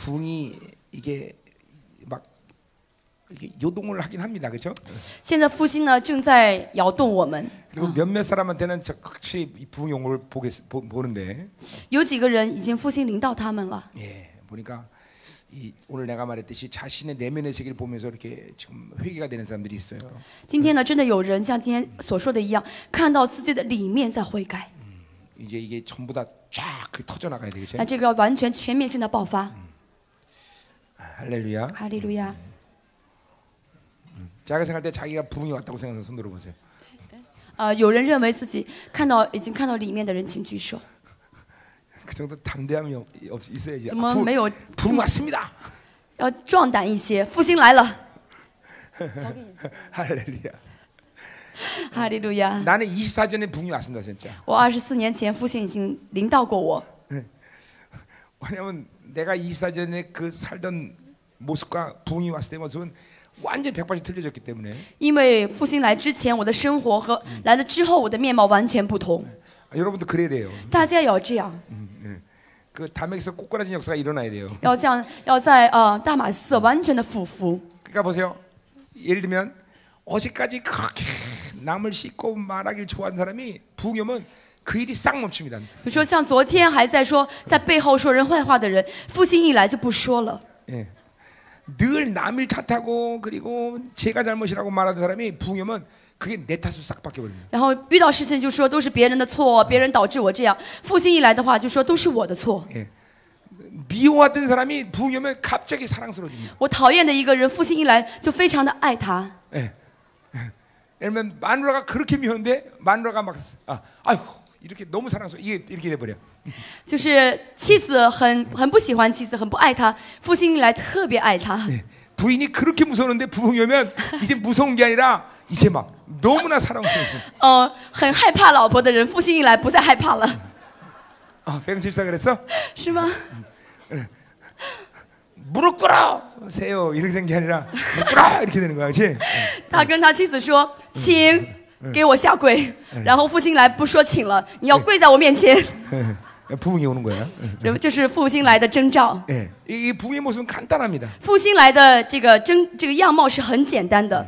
부흥이 이게 막 이렇게 요동을 하긴 합니다, 그렇죠? 现在复兴呢正在摇动我们， 그리고 몇몇 사람한테는 확실히 이 부흥 용을 보는데, 有几个人已经复兴临到他们了。 예, 보니까 오늘 내가 말했듯이 자신의 내면의 세계를 보면서 이렇게 지금 회개가 되는 사람들이 있어요. 今天呢，真的有人像今天所说的一样，看到自己的里面在悔改， 이제 이게 전부 다 쫙 터져 나가야 되겠죠. 那这个要完全全面性的爆发。 할렐루야. 哈利路亚！ 자기가 생각할 때 자기가 부흥이 왔다고 생각해서 손 들어보세요. 有人认为自己已经看到里面的人，请举手。 그 정도 담대함이 있어야지. 怎么没有 부흥 왔습니다. 要壮胆一些？复兴来了！ 할렐루야. 哈利路亚！ 나는 24전에 부흥이 왔습니다, 진짜. 我24年前复兴已经临到过我， 왜냐하면 내가 24전에 그 살던 모습과 부흥이 왔을 때 모습은 완전 180 틀려졌기 때문에. 因为复兴来之前我的生活和来了之后我的面貌完全不同。 여러분도 그래야 돼요. 大家也要这样， 그 담에서 꼬꾸라진 역사가 일어나야 돼요. 要在大马色完全的俯伏。 그러니까 보세요. 예를 들면 어제까지 그렇게 남을 씻고 말하길 좋아하는 사람이 부흥이 오면 그 일이 싹 멈춥니다. 比如说像昨天还在说在背后说人坏话的人，复兴一来就不说了。 예. 늘 남을 탓하고 그리고 제가 잘못이라고 말하는 사람이 부흥이 오면 그게 내 탓으로 싹 바뀌어버립니다. 然后遇到事情就说都是别人的错，别人导致我这样。复兴一来的话就说都是我的错。 예. 미워하던 사람이 부흥이 오면 갑자기 사랑스러워집니다. 我讨厌的一个人，复兴一来就非常的爱他。 예. 예를 들면 마누라가 그렇게 미웠는데 마누라가 막 아유 이렇게 너무 사랑스러워 이게 이렇게 돼버려. 就是妻子很不喜欢妻子，很不爱他，复兴一来特别爱他。 예. 부인이 그렇게 무서웠는데 부흥이 오면 이제 무서운 게 아니라 이제 막 너무나 사랑스러워. 很害怕老婆的人，复兴一来不再害怕了。 백집사 그랬어? 是吗？ 무릎 꿇으세요 이렇게 된 게 아니라 무릎 꿇어 이렇게 되는 거야, 그렇지? 他跟他妻子说：“请给我下跪。”然后复兴来不说请了，你要跪在我面前。 부흥이 오는 거야. 这是复兴来的征兆。 예, 이 부흥의 모습은 간단합니다. 复兴来的这个样貌是很简单的，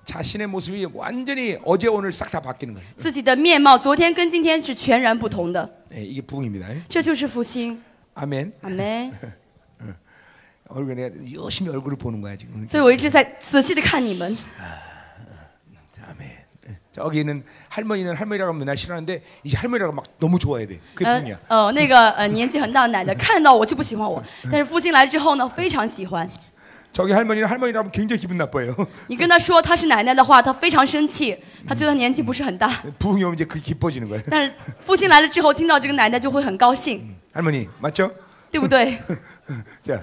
자신의 모습이 완전히 어제 오늘 싹 다 바뀌는 거예요. 自己的面貌昨天跟今天是全然不同的， 예, 이게 부흥입니다. 这就是复兴。 아멘. 阿门。 얼굴 내가 열심히 얼굴을 보는 거야 지금. 所以我一直在仔细的看你们。 아멘. 저기는 할머니는 할머니라고 하면 맨날 싫어하는데 이제 할머니라고 막 너무 좋아해야 돼. 그게 부흥이야. 那个年纪很大的奶奶看到我就不喜欢我，但是复兴来之后呢，非常喜欢。 저기 할머니는 할머니라고 하면 굉장히 기분 나빠요. 你跟他说她是奶奶的话，她非常生气，她觉得年纪不是很大。 부흥이 오면 이제 그게 기뻐지는 거예요. 但是复兴来了之后，听到这个奶奶就会很高兴， 할머니 맞죠? 对不对？ 자,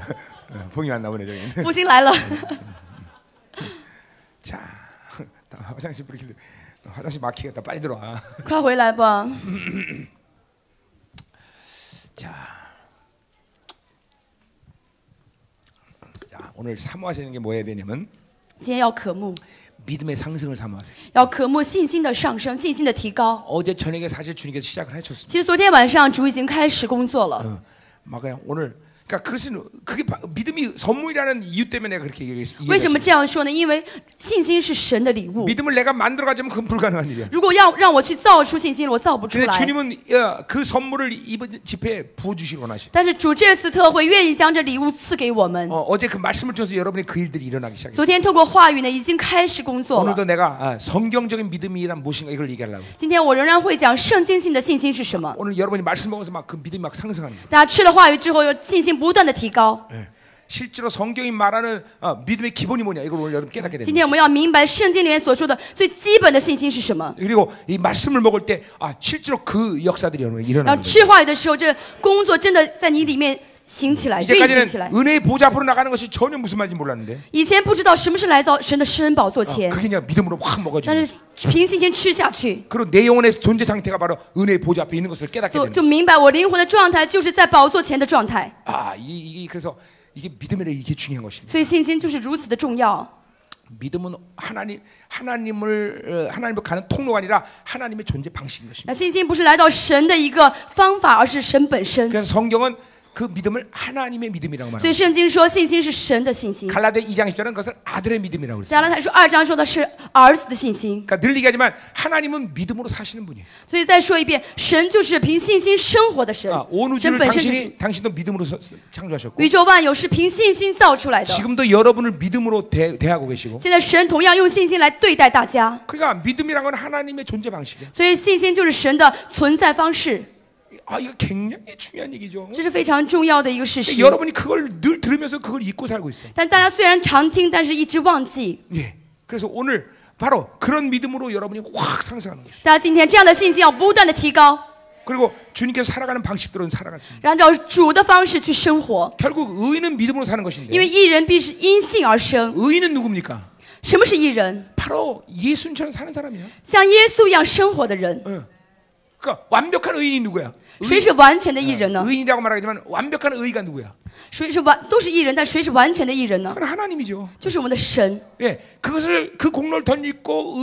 부흥이 왔나 보네 저기. 复兴来了， 자, 화장실 이렇게 화장실 막히겠다. 빨리 들어와. 快回来吧。 자, 오늘 사모하시는 게 뭐 해야 되냐면 今天要渴慕， 믿음의 상승을 사모하세요. 要渴慕信心的上升，信心的提高。 어제 저녁에 사실 주님께서 시작을 해줬습니다. 其实昨天晚上主已经开始工作了。 막 그냥 오늘 그러니까 그것은 그게 믿음이 선물이라는 이유 때문에 내가 그렇게 为什么这样说呢？因为信心是神的礼物。 믿음을 내가 만들어 가자면 그건 불가능한 일이야. 如果要让我去造出信心，我造不出 근데 来。 주님은 그 선물을 이번 집회에 부어 주시기 원하시. 但是主这次特会愿意将这礼物赐给我们。 어제 그 말씀을 통해서 여러분의 그 일들이 일어나기 시작했어요. 昨天透过话语呢，已经开始工作了。 오늘도 내가 성경적인 믿음이란 무엇인가 이걸 얘기하려고. 今天我仍然会讲圣经性的信心是什么。 오늘 여러분이 말씀 먹어서 막 그 믿음이 막 상승하는 거예요. 大家吃了话语之后，信心不断的提高。 실제로 성경이 말하는 믿음의 기본이 뭐냐 이걸 오늘 여러분 깨닫게 今 됩니다. 天我们要明白圣经里面所说的最基本的信心是什么。 그리고 이 말씀을 먹을 때 실제로 그 역사들이 然后 일어나는 거예요. 吃话语的时候，这工作真的在你里面行起来，运行起来。 이제까지는 은혜의 보좌 앞으로 나가는 것이 전혀 무슨 말인지 몰랐는데 以前不知道什么是来到神的施恩宝座前， 그게 그냥 믿음으로 확 但 먹어지는 是凭信心吃下去， 그리고 내 영혼의 존재 상태가 바로 은혜의 보좌 앞에 있는 것을 깨닫게 就 되는 就明白我灵魂的状态就是在宝座前的状态。 이게 그래서 이게 믿음의 이게 중요한 것입니다. 所以信心就是如此的重要。 믿음은 하나님을 가는 통로가 아니라 하나님의 존재 방식인 것입니다. 那信心不是来到神的一个方法，而是神本身。 그래서 성경은 그 믿음을 하나님의 믿음이라고 所以 말합니다. 圣经说信心是神的信心。 갈라디아 2장 10절은 그것을 아들의 믿음이라고 그랬어요. 加拉太书2章说的是儿子的信心。 그러니까 늘 얘기하지만 하나님은 믿음으로 사시는 분이에요. 所以再说一遍，神就是凭信心生活的神。 온 神 우주를 本身是信， 당신도 믿음으로 창조하셨고 宇宙万有是凭信心造出来的。 지금도 여러분을 믿음으로 대하고 계시고 现在神同样用信心来对待大家， 그러니까 믿음이란 건 하나님의 존재 방식이에요. 所以信心就是神的存在方式， 이거 굉장히 중요한 얘기죠. 这是非常重要的一个事实。 여러분이 그걸 늘 들으면서 그걸 잊고 살고 있어요. 但大家虽然常听，但是一直忘记。 예. 그래서 오늘 바로 그런 믿음으로 여러분이 확 상승하는 거예요. 大家今天这样的信心要不断的提高， 그리고 주님께서 살아가는 방식대로는 살아갈 수 있는. 按照主的方式去生活。 결국 의인은 믿음으로 사는 것인데 因为义人必是因信而生。 의인은 누굽니까? 什么是义人？ 바로 예수님처럼 사는 사람이야. 像耶稣一样生活的人。 그러니까 완벽한 의인이 누구야? 谁是完全的义人呢？ 의인이라고 말하지만 완벽한 의가 누구야? 谁是都是义人，但谁是完全的义人呢？ 그건 하나님이죠. 就是我们的神。 예, 그것을 그 공로를 던지고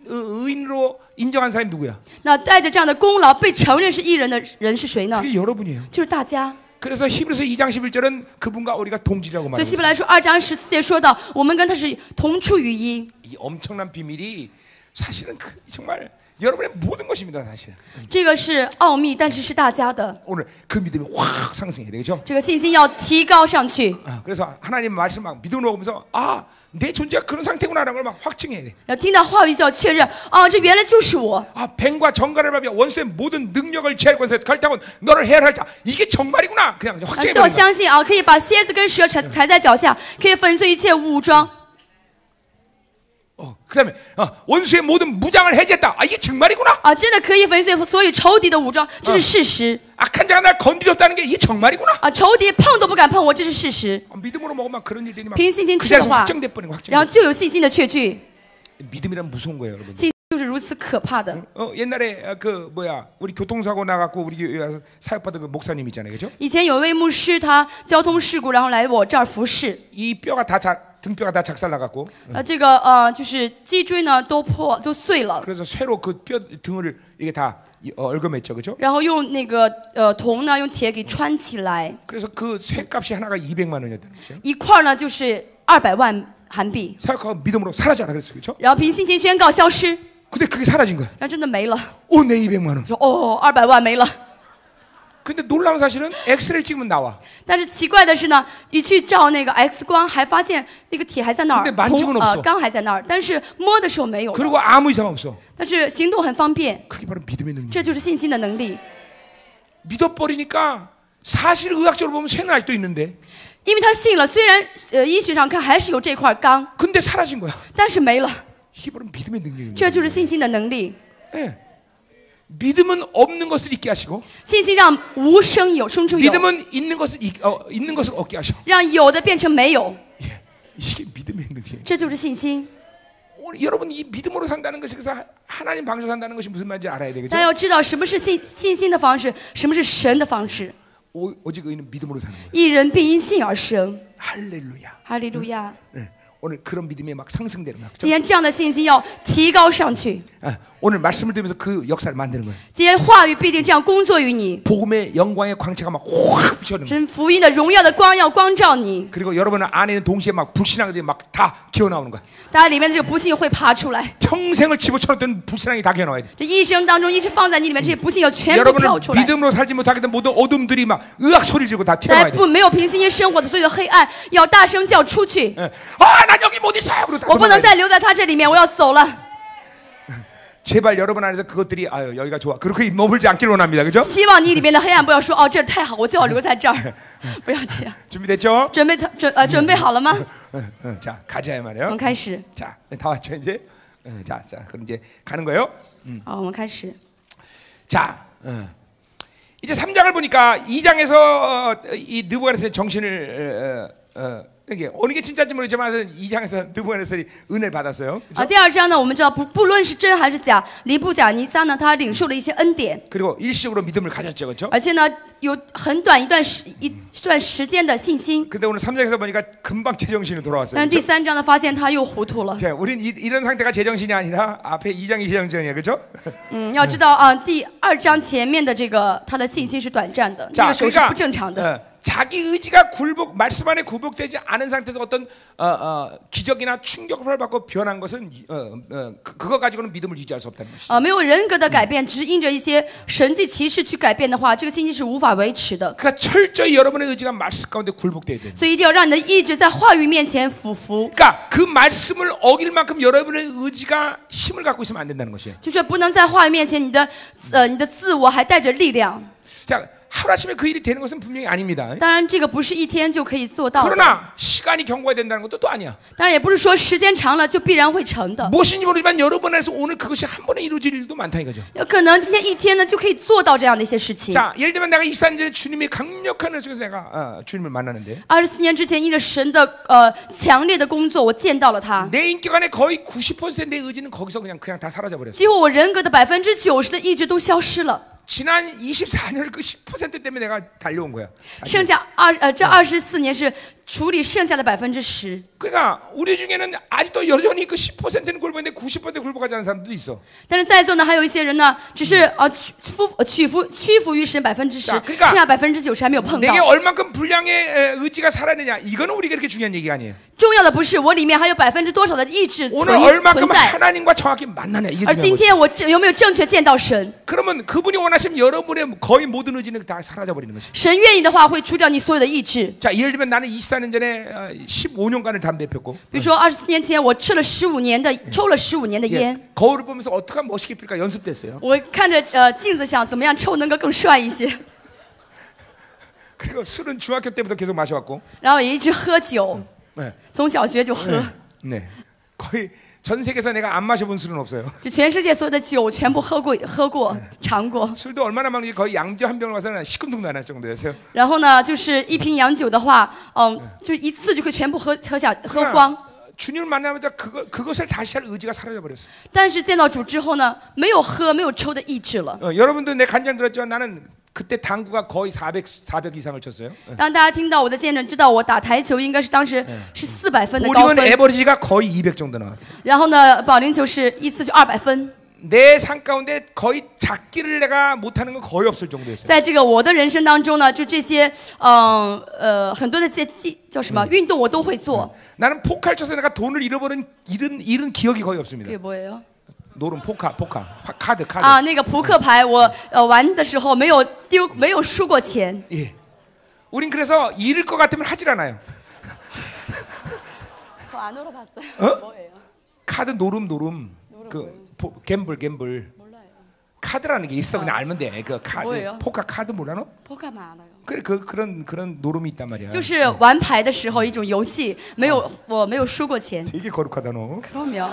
의인으로 인정한 사람이 누구야? 那带着这样的功劳被承认是义人的人是谁呢？ 그게 여러분이에요. 就是大家。 그래서 히브리서 2장 11절은 그분과 우리가 동질이라고 所以希 말합니다. 伯来书2章14节说到，我们跟他是同出于一。 이 엄청난 비밀이 사실은 정말 여러분의 모든 것입니다, 사실. 这个是奥秘，但是是大家的。 오늘 그 믿음이 확 상승해야 되죠. 这个信心要提高上去。 그래서 하나님 말씀 막 믿음으로 보면서 내 존재가 그런 상태구나라는 걸 막 확증해야 돼. 然后听到话语就要确认，这原来就是我。 뱀과 정갈을 밟아 원수의 모든 능력을 제할 권세 갈타고 너를 해할 자 이게 정말이구나. 그냥 就 확증해 要 버리는 거야. 相信可以把蝎子跟蛇踩在脚下，可以粉碎一切武装。 그다음에 원수의 모든 무장을 해제했다. 이게 정말이구나. 真的可以粉碎所有仇敌的武装，这是事实。 악한 자가 날 건드렸다는 게 이게 정말이구나. 仇敌碰都不敢碰我，这是事实。 믿음으로 먹으면 그런 일들이 막 凭信心 그 吃的 자리에서 话， 확정돼 버리는 거 然后 확정. 就有信心的确据。 믿음이란 무서운 거예요, 여러분. 信心就是如此可怕的。 옛날에 우리 교통사고 나갖고 우리 교회 와서 사역받은 그 목사님 있잖아요, 그죠? 以前有一位牧师，他交通事故，然后来我这儿服侍。 이 뼈가 등뼈가 다 작살나갖고 这个就是脊椎呢都碎了， 그래서 쇠로 그 뼈 등을 이게 다 얽어맸죠, 그죠? 然后用那个铜呢用铁给穿起来， 그래서 그 쇠값이 하나가 200만 원이었다는 것이에요. 一块呢就是200万韩币， 사역하고 믿음으로 사라져라 그랬어요, 그죠? 然后凭信心宣告消失， 근데 그게 사라진 거야. 然后真的没了。 내 200만 원. 说200万没了。 근데 놀라운 사실은 엑스레이 찍으면 나와. 但是奇怪的是呢，一去照那个 X 光，还发现那个铁还在那儿， 근데 만지고는 없어 钢还在那儿，但是摸的时候没有了。 그리고 아무 이상 없어. 但是行动很方便， 그게 바로 믿음의 능력. 这就是信心的能力。 믿어버리니까 사실 의학적으로 보면 쇠는 아직도 있는데 因为他信了，虽然医学上看还是有这块钢， 근데 사라진 거야. 但是没了， 이게 바로 믿음의 능력입니다. 这就是信心的能力。 예. 믿음은 없는 것을 잊게 하시고 信心让无生有，生出有， 믿음은 있는 것을 얻게 하셔. 让有的变成没有， 예. 이게 믿음의 능력이에요. 这就是信心。 오늘 여러분 이 믿음으로 산다는 것이 그래서 하나님 방식으로 산다는 것이 무슨 말인지 알아야 되겠죠? 大家要知道什么是信心的方式，什么是神的方式。 오직 의인은 믿음으로 사는 거예요. 一人必因信而生。 할렐루야. 哈利路亚！ 예. 오늘 그런 믿음이 막 상승되는 거야. 今天这样的信心要提高上去。 오늘 말씀을 들으면서 그 역사를 만드는 거예요. 今天话语必定这样工作于你， 복음의 영광의 광채가 막 확 비춰는 거예요. 真福音的荣耀的光要光照你。 그리고 여러분 안에는 동시에 막 불신앙들이 막 다 기어 나오는 거야. 大家里面的这个不信会爬出来， 평생을 집어쳐놨던 불신앙이 다 기어 나와야 돼. 这一生当中一直放在你里面，这些不信要全部 여러분은 跳出来。 믿음으로 살지 못하게 된 모든 어둠들이 막 의학 소리 지르고 다 大 튀어나와야 家 돼. 没有凭信心生活的所有的黑暗，要大声叫出去。 난 여기 못 있어요. 그러고 다 我不能 도망가야 돼. 再留在他这里面，我要走了。 제발 여러분 안에서 그것들이 여기가 좋아. 그렇게 머물지 않길 원합니다. 그죠? 希望你里面的黑暗不要说这太好，我就要留在这儿，不要这样。 준비됐죠? 准备好了吗？ 자, 가자 이 我 말이에요. 们开始。 자, 다 왔죠 이제? 자, 그럼 이제 가는 거예요. 好，我们开始。 자, 이제 3장을 보니까 2장에서 이 느부갓네살의 정신을 이게 어느 게 진짜인지 모르지만 2장에서 느부갓네살이 은혜를 받았어요. 第2章呢，我们知道不论是真还是假，尼布甲尼撒呢，他领受了一些恩典， 그리고 일시적으로 믿음을 가졌죠, 그렇죠? 而且呢，有很短一段时间的信心。 근데 오늘 3장에서 보니까 금방 제정신이 돌아왔어요. 但是第3章呢，发现他又糊涂了。 자, 우린 이런 상태가 제정신이 아니라 앞에 2장이 제정신이에요, 그렇죠? 要知道第2章前面的这个他的信心是短暂的，那个时候是不正常的。 자기 의지가 말씀 안에 굴복되지 않은 상태에서 어떤 기적이나 충격을 받고 변한 것은 그거 가지고는 믿음을 유지할 수 없다는 것이죠. 没有人格的改变，只是因着一些神迹奇事去改变的话，这个信心是无法维持的。 그러니까 철저히 여러분의 의지가 말씀 가운데 굴복돼야 돼요. 所以一定要让你的意志在话语面前俯伏， 그러니까 그 말씀을 어길 만큼 여러분의 의지가 힘을 갖고 있으면 안 된다는 것이에요. 就是不能在话语面前你的自我还带着力量。 자, 하루아침에 그 일이 되는 것은 분명히 아닙니다. 当然，这个不是一天就可以做到的。 그러나 시간이 경과해야 된다는 것도 또 아니야. 当然，也不是说时间长了就必然会成的。 무엇인지 모르지만 여러분 안에서 오늘 그것이 한 번에 이루어질 일도 많다 이거죠. 有可能今天一天呢就可以做到这样的一些事情。 자, 예를 들면 내가 24년 전에 주님의 강력한 은혜 속에서 내가 주님을 만나는데 24年之前，因着神的强烈的工作，我见到了他。 내 인격 안에 거의 90% 내 의지는 거기서 그냥 다 사라져 버렸어. 几乎我人格的90%的意志都消失了。 지난 24년을 그 10% 때문에 내가 달려온 거야. 剩下这24年是处理剩下的10%。 그러니까 우리 중에는 아직도 여전히 그 10%는 굴복했는데 90% 굴복하지 않은 사람들도 있어. 但是在座呢，还有一些人呢，只是屈服于神10%， 자 剩下90%还没有碰到 내게 。 얼만큼 분량의 의지가 살아있느냐 이거는 우리가 그렇게 중요한 얘기가 아니에요. 重要的不是我里面还有多少的意志 오늘 얼만큼 存在， 하나님과 정확히 만나냐 이게 而 중요한 今 거죠. 天我有没有正确见到神？ 그러면 그분이 원하시면 여러분의 거의 모든 의지는 다 사라져 버리는 것이. 神愿意的话，会除掉你所有的意志。 자, 예를 들면 나는 24년 전에 15년간을 담배 폈고 比如说24年前，我抽了15年的烟， 예, 거울을 보면서 어떻게 하면 멋있게 필까 연습됐어요. 我看着镜子想怎么样抽能够更帅一些， 그리고 술은 중학교 때부터 계속 마셔왔고 然后也一直喝酒， 네. 从小学就喝， 네. 거의 전 세계에서 내가 안 마셔본 술은 없어요. 就全世界所有的酒全部喝过尝过。 술도 얼마나 많은지 거의 양주 한 병을 마서는 시큰둥도 안 할 정도였어요. 然后呢，就是一瓶洋酒的话，就一次就可以全部喝光。 주님을 만나자마자 그것을 다시 할 의지가 사라져 버렸어. 但是见到主之后呢，没有抽的意志了。 여러분도 내 간증 들었지만 나는 그때 당구가 거의 400 이상을 쳤어요. 当大家听到我的见证，知道我打台球应该是当时是400分的高 볼링은 分， 에버리지가 거의 200 정도 나왔어요. 然后呢，保龄球是一次就200分。 내 삶 가운데 거의 잡기를 내가 못하는 건 거의 없을 정도였어요. 在这个我的人生当中呢，就这些很多的叫什么运动我都会做。 나는 포카를 쳐서 내가 돈을 잃은 기억이 거의 없습니다. 그게 뭐예요? 노름 포카 카드. 啊，那个扑克牌，我玩的时候没有输过钱。 예. 우린 그래서 잃을 것 같으면 하질 않아요. 저 안 울어봤어요. 뭐예요? 카드 노름 갬블 몰라요. 카드라는 게 있어. 그냥 알면 돼. 그 카드 뭐예요? 포카 카드 몰라 너? 포카만 알아요. 그래 그런 노름이 있단 말이야. 就是玩牌的时候一种游戏，我没有输过钱。 되게 거룩하다 너. 그럼요.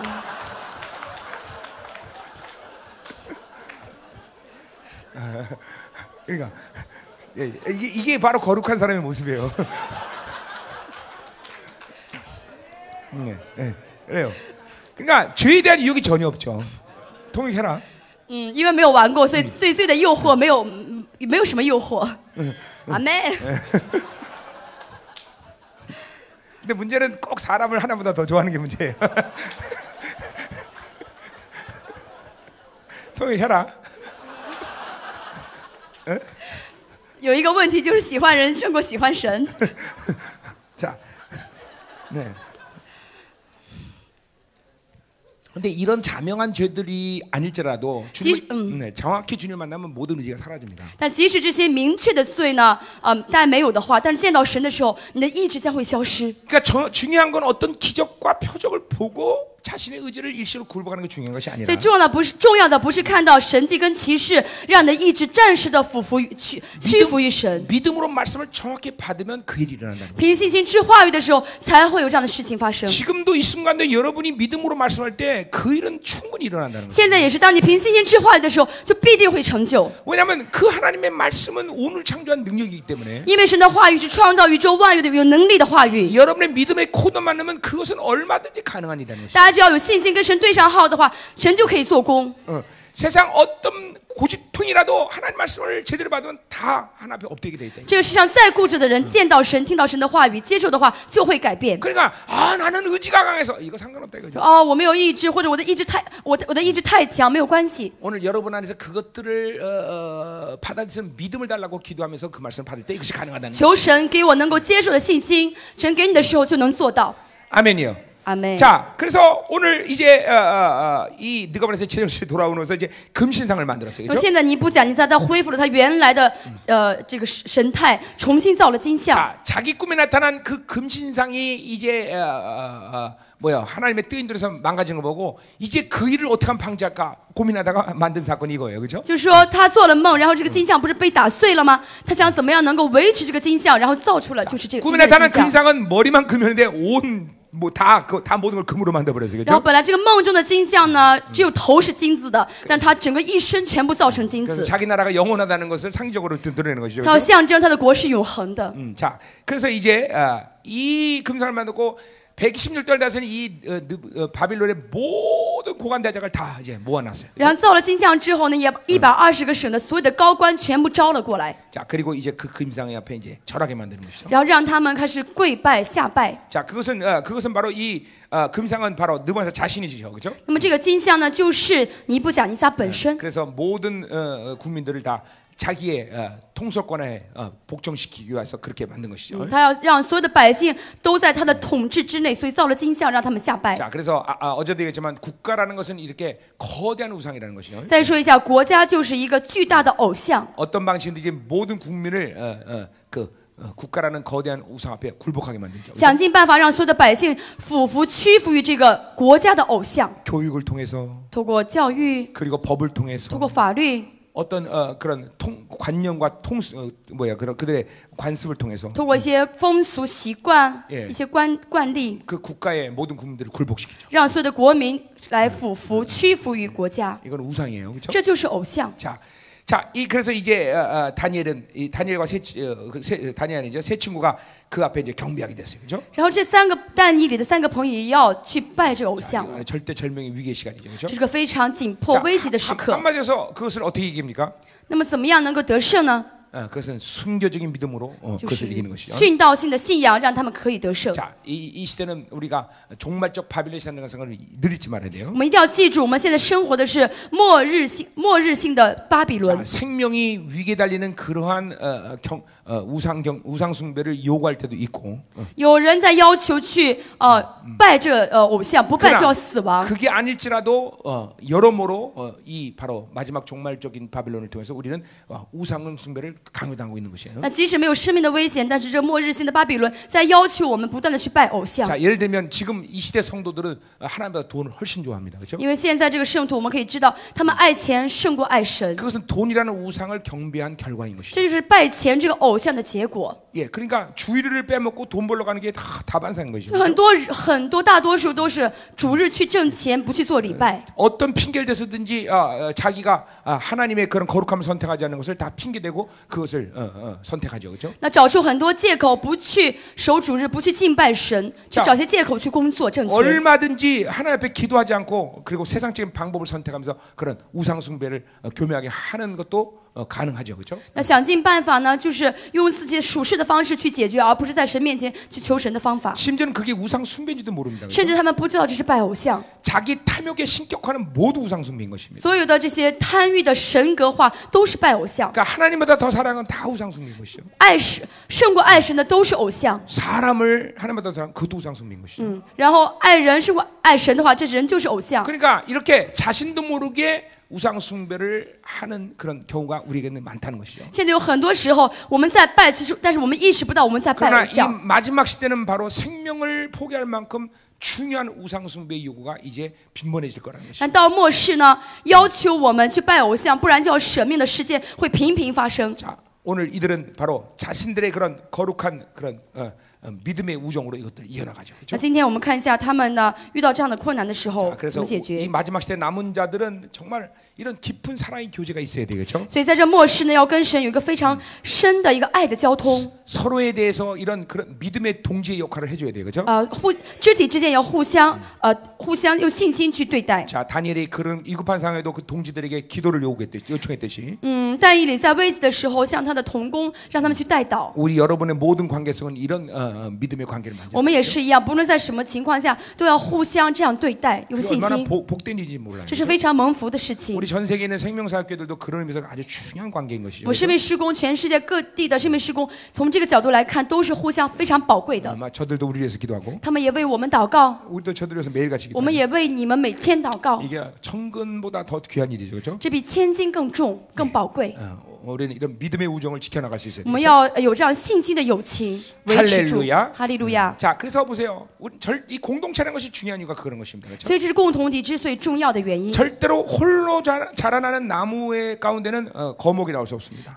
그러니까 이게 바로 거룩한 사람의 모습이에요. 네, 그래요. 그러니까 죄에 대한 유혹이 전혀 없죠. 통역해라. 因为没有玩过，所以对罪的诱惑没有什么诱惑。阿妹。 근데 문제는 꼭 사람을 하나보다 더 좋아하는 게 문제예요. 통역해라. 有一个问题就是喜欢人胜过喜欢神。 자, 네. 근데 이런 자명한 죄들이 아닐지라도 정확히 주님을 만나면 모든 의지가 사라집니다. 但即使这些明确的罪呢，但没有的话，但是见到神的时候，你的意志将会消失。 그러니까 중요한 건 어떤 기적과 표적을 보고 자신의 의지를 일시로 굴복하는 게 중요한 것이 아니라. 所以重要的不是看到神迹跟奇事，让你的意志暂时的屈服于神。 믿음으로 말씀을 정확히 받으면 그 일이 일어난다는 거예요. 凭信心知话语的时候，才会有这样的事情发生。 지금도 이 순간도 여러분이 믿음으로 말씀할 때 그 일은 충분히 일어난다는 거예요. 现在也是，当你凭信心知话语的时候，就必定会成就。 왜냐하면 그 하나님의 말씀은 오늘 창조한 능력이기 때문에. 因为神的话语是创造宇宙万有的有能力的话语。 여러분의 믿음의 코드 만나면 그것은 얼마든지 가능한 일이라는 것이죠. 大家只要有信心跟神对上号的话，神就可以做工。 세상 어떤 고집통이라도 하나님 말씀을 제대로 받으면 다 하나 앞에 엎드리게 돼 있다. 这个世上再固执的人，见到神、听到神的话语、接受的话，就会改变。 그러니까 나는 의지가 강해서 이거 상관없다 이거죠. 哦，我没有意志，或者我的意志太强，没有关系。 오늘 여러분 안에서 그것들을 받아들이는 믿음을 달라고 기도하면서 그 말씀을 받을 때 이것이 가능하다는 거죠. 求神给我能够接受的信心，神给你的时候就能做到。 아멘이요. 阿妹。 자, 그래서 오늘 이제 이 느가바네스의 최정신이 돌아오면서 이제 금신상을 만들었어요. 那 그렇죠? 现在尼布甲尼撒他恢复了他原来的这个神态，重新造了金像。 자, 자기 꿈에 나타난 그 금신상이 이제 하나님의 뜻인 대로서 망가지는 거 보고 이제 그 일을 어떻게 하면 방지할까 고민하다가 만든 사건이 이거예요, 그렇죠? 就是说他做了梦，然后这个金像不是被打碎了吗？他想怎么样能够维持这个金像，然后造出了就是这个 꿈에 金 나타난 像。 금상은 머리만 금했는데 다 모든 걸 금으로 만들어버렸어요, 然后 그렇죠? 本来这个梦中的金像呢，只有头是金子的，但他整个一身全部造成金 그래서 子， 자기 나라가 영원하다는 것을 상징적으로 드러내는 것이죠. 他要 그렇죠? 象征他的国是永恒的。 자, 그래서 이제 이 금상을 만들고 116달 다스린 이 바빌론의 모든 고관 대작을 다 이제 모아놨어요. 然后造了金像之后呢，也120个省的所有的高官全部招了过来， 자, 그리고 이제 그 금상의 앞에 이제 절하게 만드는 것이죠. 然后让他们开始跪拜下拜。 자, 그것은 바로 이 금상은 바로 느부갓네살 자신이죠, 그렇죠? 那么这个金像呢，就是尼布甲尼撒本身。 그래서 모든 국민들을 다 자기의 통솔권에 복종시키기 위해서 그렇게 만든 것이죠. 他要让所有的百姓都在他的统治之内，所以造了金像让他们下拜。 자, 그래서 어제도 얘기했지만 국가라는 것은 이렇게 거대한 우상이라는 것이죠. 再说一下，国家就是一个巨大的偶像， 어떤 방식이든지 모든 국민을 국가라는 거대한 우상 앞에 굴복하게 만들죠. 想尽办法让所有的百姓俯伏屈服于这个国家的偶像， 교육을 통해서 通过教育， 그리고 법을 通 통해서 过法律， 어떤 그런 관념과 그들의 관습을 통해서 通过一些风俗习惯、 예 一些惯例， 그 국가의 모든 국민들을 굴복시키죠. 让所有的国民来俯伏屈服于国家， 이건 우상이에요, 그렇죠? 这就是偶像。 그래서 이제 다니엘과 다니엘이죠, 세 친구가 그 앞에 이제 경배하게 됐어요, 그렇죠? 然后这三个但以里的三个朋友也要去拜这个偶像， 절대절명의 위기의 시간이죠, 그렇죠? 这是个非常紧迫危急的时刻。 한마디로 그것을 어떻게 이깁니까? 那么怎么样能够得胜呢？ 그것은 순교적인 믿음으로 就 그것을 是 이기는 것이죠. 殉道性的信仰，让他们可以得胜。 자, 이 시대는 우리가 종말적 바빌론이라는 것을 늘 잊지 말아야 돼요. 我们一定要记住，我们现在生活的是末日性的巴比伦。 자, 생명이 위기에 달리는 그러한 우상 숭배를 요구할 때도 있고, 有人在要求去拜这个偶像，不拜就要死亡。 그게 아닐지라도 여러모로 이 바로 마지막 종말적인 바빌론을 통해서 우리는 우상 숭배를 강요당하고 있는 것이에요. 那即使没有生命的危险，但是这末日性的巴比伦在要求我们不断的去拜偶像。 자, 예를 들면 지금 이 시대 성도들은 하나님보다 돈을 훨씬 좋아합니다, 그렇죠? 因为现在这个圣徒，我们可以知道，他们爱钱胜过爱神， 그것은 돈이라는 우상을 경배한 결과인 것이죠. 这就是拜钱这个偶像的结果。 예, 그러니까 주일을 빼먹고 돈 벌러 가는 게 다 다반사인 것이죠. 很多大多数都是主日去挣钱，不去做礼拜。 어떤 핑계를 대서든지 자기가 하나님의 그런 거룩함을 선택하지 않는 것을 다 핑계대고 그것을 선택하죠, 그렇죠? 那找出很多借口，不去守主日，不去敬拜神，去找些借口去工作挣钱。 얼마든지 하나님 앞에 기도하지 않고 그리고 세상적인 방법을 선택하면서 그런 우상 숭배를 교묘하게 하는 것도 가능하죠, 그렇죠? 那想尽办法呢，就是用自己属世的方式去解决，而不是在神面前去求神的方法。 심지어는 그게 우상 숭배인지도 모릅니다. 甚至他们不知道这是拜偶像。 자기 탐욕의 신격화는 모두 우상 숭배인 것입니다. 所有的这些贪欲的神格化都是拜偶像， 그러니까 하나님보다 더 사랑은 다 우상 숭배인 것이죠. 爱神胜过爱神的都是偶像。 사람을 하나님보다 더 사랑 그것도 우상 숭배인 것이죠. 然后爱人胜过爱神的话，这人就是偶像。 그러니까 이렇게 자신도 모르게 우상 숭배를 하는 그런 경우가 우리에게는 많다는 것이죠. 现在有很多时候我们在拜，其实但是我们意识不到我们在拜 그러나 偶 이 像。 마지막 시대는 바로 생명을 포기할 만큼 중요한 우상 숭배의 요구가 이제 빈번해질 거라는 것이죠. 但到末世呢，要求我们去拜偶像，不然就要舍命的事件会频频发生。 자, 오늘 이들은 바로 자신들의 그런 거룩한 그런 믿음의 우정으로 이것들을 이겨나가죠. 那 그렇죠? 今天我们看一下他们呢遇到这样的困难的时候 자, 怎 그래서 么解 이 决。 마지막 시대 남은 자들은 정말 이런 깊은 사랑의 교제가 있어야 되겠죠. 所以在这末世呢，要跟神有一个非常深的一个爱的交通。 서로에 대해서 이런 그런 믿음의 동지의 역할을 해줘야 되겠죠. 肢体之间要互相用信心去对待。 자, 다니엘이 그런 위급한 상황에도 그 동지들에게 기도를 요청했듯이 但以理在危急的时候向他的同工，让他们去代祷。 우리 여러분의 모든 관계성은 이런 믿음의 관계를 我 만들어요. 们也是一样，不论在什么情况下，都要互相这样对待，用 그게 信 얼마나 心， 복된 일인지 몰라요. 这是非常蒙福的事情。 우리 전 세계에 있는 생명사학교들도 그런 의미에서 아주 중요한 관계인 것이죠. 我们生命施工，全世界各地的生命施工，从这个角度来看，都是互相非常宝贵的。 아마 저들도 우리 위해서 기도하고 他们也为我们祷告， 우리도 저들 위해서 매일같이 我们 기도하고 也为你们每天祷告。 이게 천근보다 더 귀한 일이죠. 그렇죠? 这比千金更重、更宝贵。 우리는 이런 믿음의 우정을 지켜나갈 수 있어요. 我们要有这样信心的友情维持住。 할렐루야 哈利路亚！ 자, 그래서 보세요. 이 공동체라는 것이 중요한 이유가 그런 것입니다. 그렇죠? 所以这是共同体之所以重要的原因。 절대로 홀로 자라나는 나무의 가운데는 거목이 나올 수 없습니다.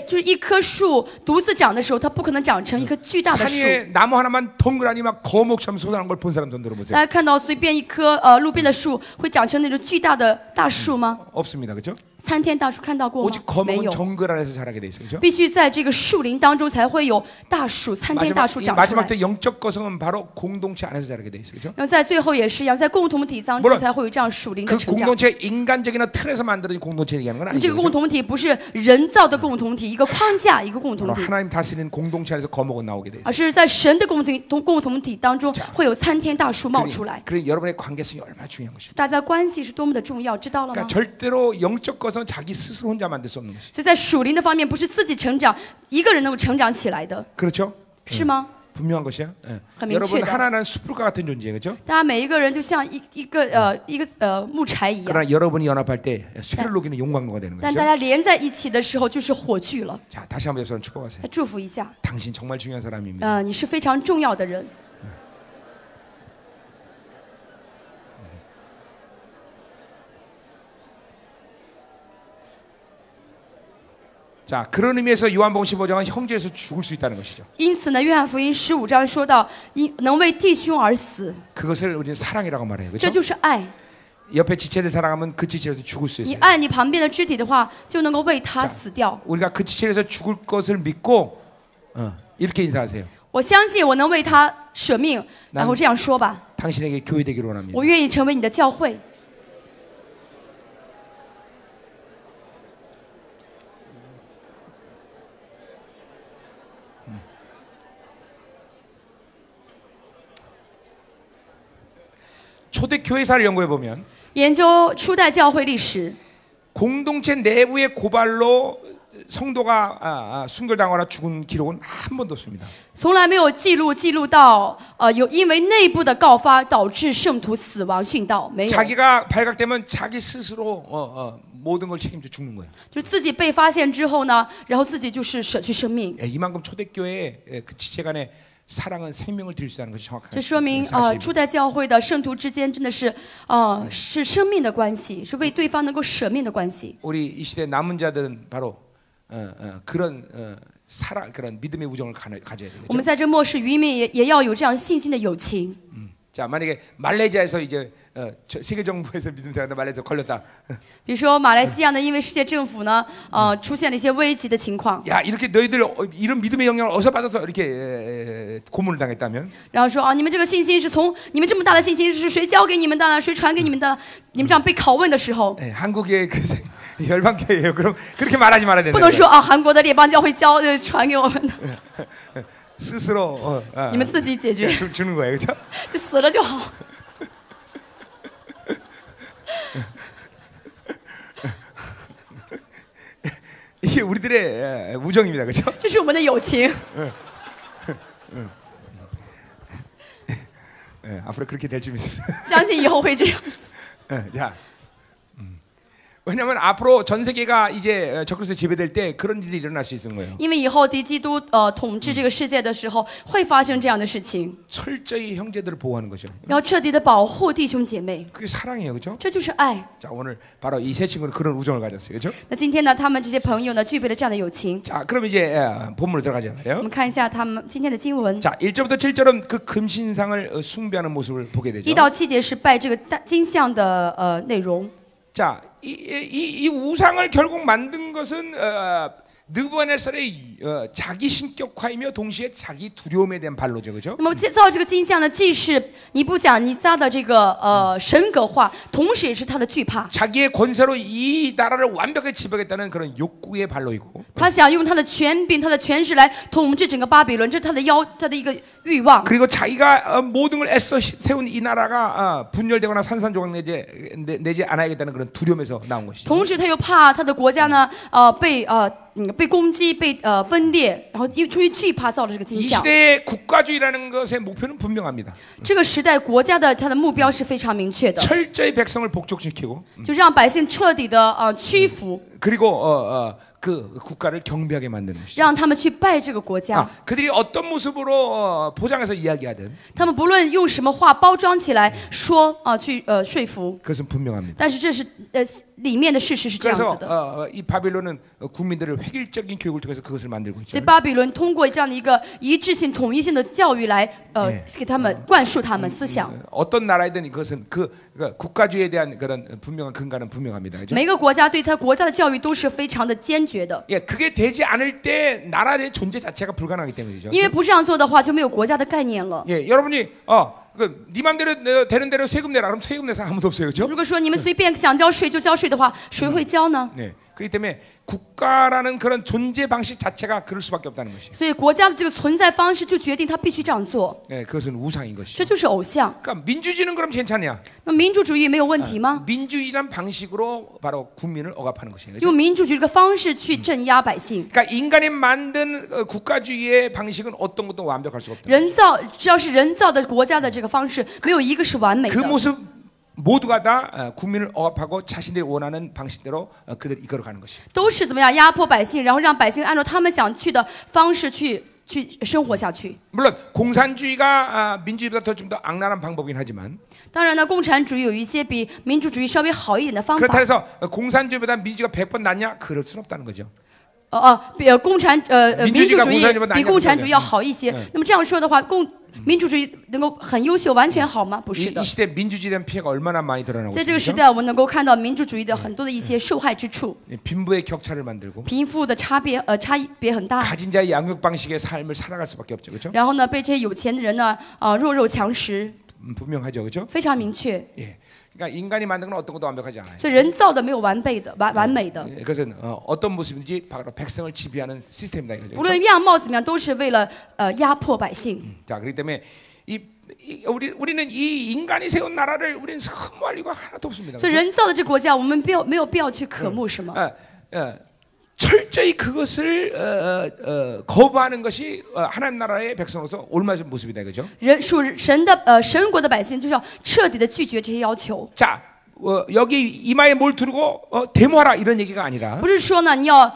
就是一棵树独自长的时候，它不可能长成一棵巨大的 산 树。 위에 나무 하나만 덩그라니 막 거목처럼 솟아난 걸 본 사람 돈 들어보세요. 大家看到随便一棵路边的树会长成那种巨大的大树吗？ 없습니다. 그렇죠? 参天大树看到过吗 오직 ？没 거목은 有， 정글 안에서 자라게 돼 있어요. 그렇죠? 必须在这个树林当中才会有大树、参天大树长出 마지막 来。 때 영적 거성은 바로 공동체 안에서 자라게 돼 있어요. 그렇죠? 那么在最后也是一样，在共同体当 물론 中才会有这样属灵的 그 成长。 공동체 인간적인 틀에서 만들어진 공동체 얘기하는 건 这 아니죠. 个共同体不是人造的共同体，一个框架，一个共同 바로 体， 하나님 다스리는 공동체 안에서 거목은 나오게 돼 있어요. 而是在神的共同体当中会有参天大树冒出来。 그래 여러분의 관계성이 얼마나 중요한 것입니다. 大家关系是多么的重要，知道了吗 그러니까 ？ 절대로 영적 거성은 자기 스스로 혼자 만들 수 없는 것이. 所以在属灵的方面，不是自己成长，一个人能够成长起来的， 그렇죠? 是吗？ 분명한 것이야. 예. 그럼 여러분 인체다. 하나는 숯불과 같은 존재예요, 그렇죠? 大家每一个人就像一个木柴一样， 그러나 여러분이 연합할 때 쇠를 녹이는 용광로가 되는 但 거죠. 大家连在一起的时候就是火炬了。 자, 다시 한번 옆사람 축복하세요. 来祝福一下， 당신 정말 중요한 사람입니다. 你是非常重要的人。 자, 그런 의미에서 요한복음 15장은 형제에서 죽을 수 있다는 것이죠. 因此呢，约翰福音15章说到，能为弟兄而死， 그것을 우리는 사랑이라고 말해요. 这 그렇죠? 就是爱。 옆에 지체를 사랑하면 그 지체에서 죽을 수 你 있어요. 爱你旁边的肢体的话，就能够为他死掉。 우리가 그 지체에서 죽을 것을 믿고 이렇게 인사하세요. 我相信我能为他舍命，然后这样说吧， 당신에게 교회 되기를 원합니다. 我愿意成为你的教会。 초대 교회사를 연구해 보면 研究初代教会历史， 공동체 내부의 고발로 성도가 순결당하거나 죽은 기록은 한 번도 없습니다. 从来没有记录到有因为内部的告发导致圣徒死亡殉道，没有， 자기가 발각되면 자기 스스로 모든 걸 책임져 죽는 거예요. 就自己被发现之后呢，然后自己就是舍去生命。 이만큼 초대교회 그 지체 간의 사랑은 생명을 드릴 수 있다는 것이 정확한 这说明 사실입니다. 初代教会的圣徒之间真的是是生命的关系，是为对方能够舍命的关系。 우리 이 시대 남은 자들은 바로 그런 사랑, 그런 믿음의 우정을 가져야 我们 되겠죠. 在这末世渔民也要有这样信心的友情。 자, 만약에 말레이시아에서 이제 세계 정부에서 믿음 생활하다 말레이시아 걸렸다. 比如说马来西亚呢，因为世界政府呢，出现了一些危急的情况， 야, 이렇게 너희들 이런 믿음의 영향을 어디서 받아서 이렇게 고문을 당했다면 然后说你们这个信心是从你们这么大的信心是谁教给你们的呢？谁传给你们的？你们这样被拷问的时候， 한국의 그 열방교회예요. 그럼 그렇게 말하지 말아야 不能 된다. 说韩国的列邦教会传给我们的， 스스로 你们自己解决， 주는 거예요, 그렇죠? 就死了就好。 이게 우리들의 우정입니다, 그렇죠? 这是我们的友情， 앞으로 그렇게 될 줄 믿습니다. 相信以后会这样。 자, 왜냐하면 앞으로 전 세계가 이제 적그리스도 지배될 때 그런 일이 일어날 수 있는 거예요. 因为以后敌基督统治这个世界的时候，会发生这样的事情， 철저히 형제들을 보호하는 거죠. 要彻底的保护弟兄姐妹， 그게 사랑이에요, 그렇죠? 这就是爱。 자, 오늘 바로 이 세 친구는 그런 우정을 가졌어요, 그렇죠? 那今天呢，他们这些朋友呢，具备了这样的友情。 자, 그럼 이제 본문으로 들어가자 我 말이에요. 们看一下他们今天的经文， 자, 1절부터 7절은 그 금신상을 숭배하는 모습을 보게 1 되죠. 到7节是拜这个金像的内容。 자, 이 우상을 결국 만든 것은 느부갓네살의 자기 신격화이며 동시에 자기 두려움에 대한 발로죠, 그렇죠? 那么造这个金像呢，既是尼布甲尼撒的这个神格化，同时也是他的惧怕。 자기의 권세로 이 나라를 완벽하게 지배하겠다는 그런 욕구의 발로이고. 他想用他的权柄、他的权势来统治整个巴比伦，这是他的一个欲望。 그리고 자기가 모든 걸 애써 세운 이 나라가 분열되거나 산산조각 내지 않아야겠다는 그런 두려움에서 나온 것이죠. 同时，他又怕他的国家呢，被攻击、被分裂，然后出于惧怕造了这个金 이 像。 시대의 국가주의라는 것의 목표는 분명합니다. 这个时代国家的它的目标是非常明确的， 철저히 백성을 복종시키고 就让百姓彻底的屈服， 그리고 그 국가를 경배하게 만드는 것이죠. 让他们去拜这个国家。 그들이 어떤 모습으로 포장해서 이야기하든 他们不论用什么话包装起来说去说服， 그것은 분명합니다. 但是这是里面的事实是这样子 그래서 的。 이 바빌론은 국민들을 획일적인 교육을 통해서 그것을 만들고 所 있죠. 以巴比伦通过这样的一个一致性、统一性的教育来给他们灌输他们思想。 어떤 나라이든 그것은 그 국가주의에 대한 그런 분명한 근간은 분명합니다. 그렇죠? 每个国家对他国家的教育都是非常的坚决的， 예, 그게 되지 않을 때 나라의 존재 자체가 불가능하기 때문이죠. 因为不这样做的话，就没有国家的概念了。 예, 여러분이 네 맘대로 되는 대로 세금 내라 그럼 세금 내서 아무도 없어요, 그렇죠? 如果说你们随便想交税就交税的话，谁会交呢？ 네, 그렇기 때문에 국가라는 그런 존재 방식 자체가 그럴 수밖에 없다는 것이에요. 所以国家的这个存在方式就决定他必须这样做， 네, 그것은 우상인 这 것이죠. 就是偶像。 그러니까 민주주의는 그럼 괜찮냐? 那民主主义没有问题吗？ 민주주의란 방식으로 바로 국민을 억압하는 것이에요. 그렇죠? 用民主主义这个方式去镇压百姓。 그러니까 인간이 만든 국가주의의 방식은 어떤 것도 완벽할 수가 없다. 人造只要是人造的国家的这个方式，没有一个是完美 그 的。 모습 모두가 다 국민을 억압하고 자신들이 원하는 방식대로 그들이 이끌어가는 것이에요. 都是怎么样压迫百姓，然后让百姓按照他们想去的方式去生活下去。 물론 공산주의가 민주주의보다 좀 더 악랄한 방법이긴 하지만 当然呢，共产主义有一些比民主主义稍微好一点的方 그렇다 法。 해서 공산주의보다 민주주의가 100번 낫냐? 그럴 수는 없다는 거죠. 比共产民主主义比共产主义要好一些。那么这样说的话，民主主义能够很优秀，完全好吗？不是的 이 。 시대 민주주의에 대한 피해가 얼마나 많이 드러나고 在这个时 있습니까? 代，我们能够看到民主主义的很多的一些受害之处， 빈부의 격차를 만들고 贫富的差别很大。 가진 자의 양육 방식의 삶을 살아갈 수밖에 없죠, 그렇죠? 然后呢，被这些有钱的人呢，弱肉强食， 분명하죠, 그렇죠? 非常明确。 예, 그러니까 인간이 만든 건 어떤 것도 완벽하지 않아요. 所以人造的没有完美的， 예, 그것은 어떤 모습인지 바로 백성을 지배하는 시스템이다 이거죠. 无论样貌怎么样，都是为了压迫百姓。 자, 그렇기 때문에 우리는 이 인간이 세운 나라를 우리는 흠모할 이유가 하나도 없습니다. 所以人造的这个国家，我们没有必要去渴慕什么。 철저히 그것을 거부하는 것이 하나님 나라의 백성으로서 옳은 모습이다, 그죠? 神国的百姓就是要彻底的拒绝这些要求。 자, 여기 이마에 뭘 두르고 데모하라 이런 얘기가 아니라 不是说呢，你要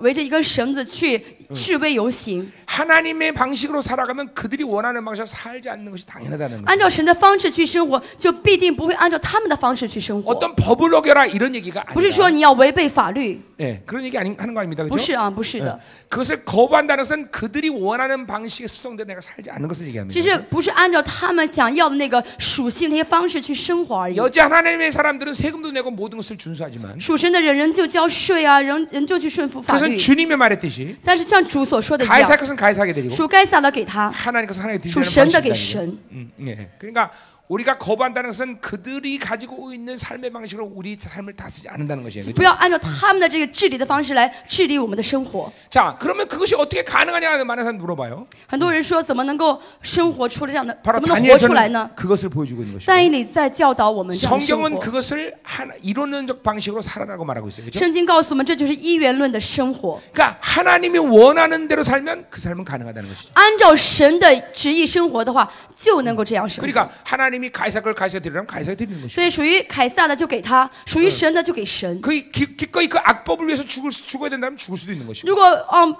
围着一根绳子去示威游行， 하나님의 방식으로 살아가면 그들이 원하는 방식으로 살지 않는 것이 당연하다는 거예요. 按照神的方式去生活，就必定不会按照他们的方式去生活。 어떤 법을 어겨라 이런 얘기가 不是说 아니라 你要违背法律， 예, 그런 얘기 하는 거 아닙니다, 不 그죠? 是啊，不是的， 그것을 거부한다는 것은 그들이 원하는 방식의 습성대로 내가 살지 않는 것을 얘기합니다. 只是不是按照他们想要的那个属性那些方式去生活而已。 여자 하나님의 사람들은 세금도 내고 모든 것을 준수하지만 属神的人就交税啊，人就去顺服法 그것은 律。 주님이 말했듯이 但是像主所说的一 가이사할 样， 것은 가이사하게 드리고 属该撒的给他， 하나님 것은 하나님께 属 드리는 神的给 방식이다. 神。 예. 그러니까 우리가 거부한다는 것은 그들이 가지고 있는 삶의 방식으로 우리 삶을 다스리지 않는다는 것이에요. 不 그죠? 要按照他们的这个治理的方式来治理我们的生活。 자, 그러면 그것이 어떻게 가능하냐 많은 사람 물어봐요. 很多人说，怎么能够生活出这样的， 바로 怎么能活出来呢？ 다니엘서는 그것을 보여주고 있는 것이죠. 但以理在教导我们这样生 성경은 活。 그것을 이론적 방식으로 살아라고 말하고 있어요. 그죠? 圣经告诉我们，这就是一元论的生活。 그러니까 하나님이 원하는 대로 살면 그 삶은 가능하다는 것이죠. 按照神的旨意生活的话，就能够这样生活。 그러니까 하나님이 하나님이 가이사 걸 가이사 드리라면 가이사 드리는 것이죠. 所以属于凯撒的就给他，属于神的就给神。 그 기꺼이 그 악법을 위해서 죽어야 된다면 죽을 수도 있는 것이고. 如果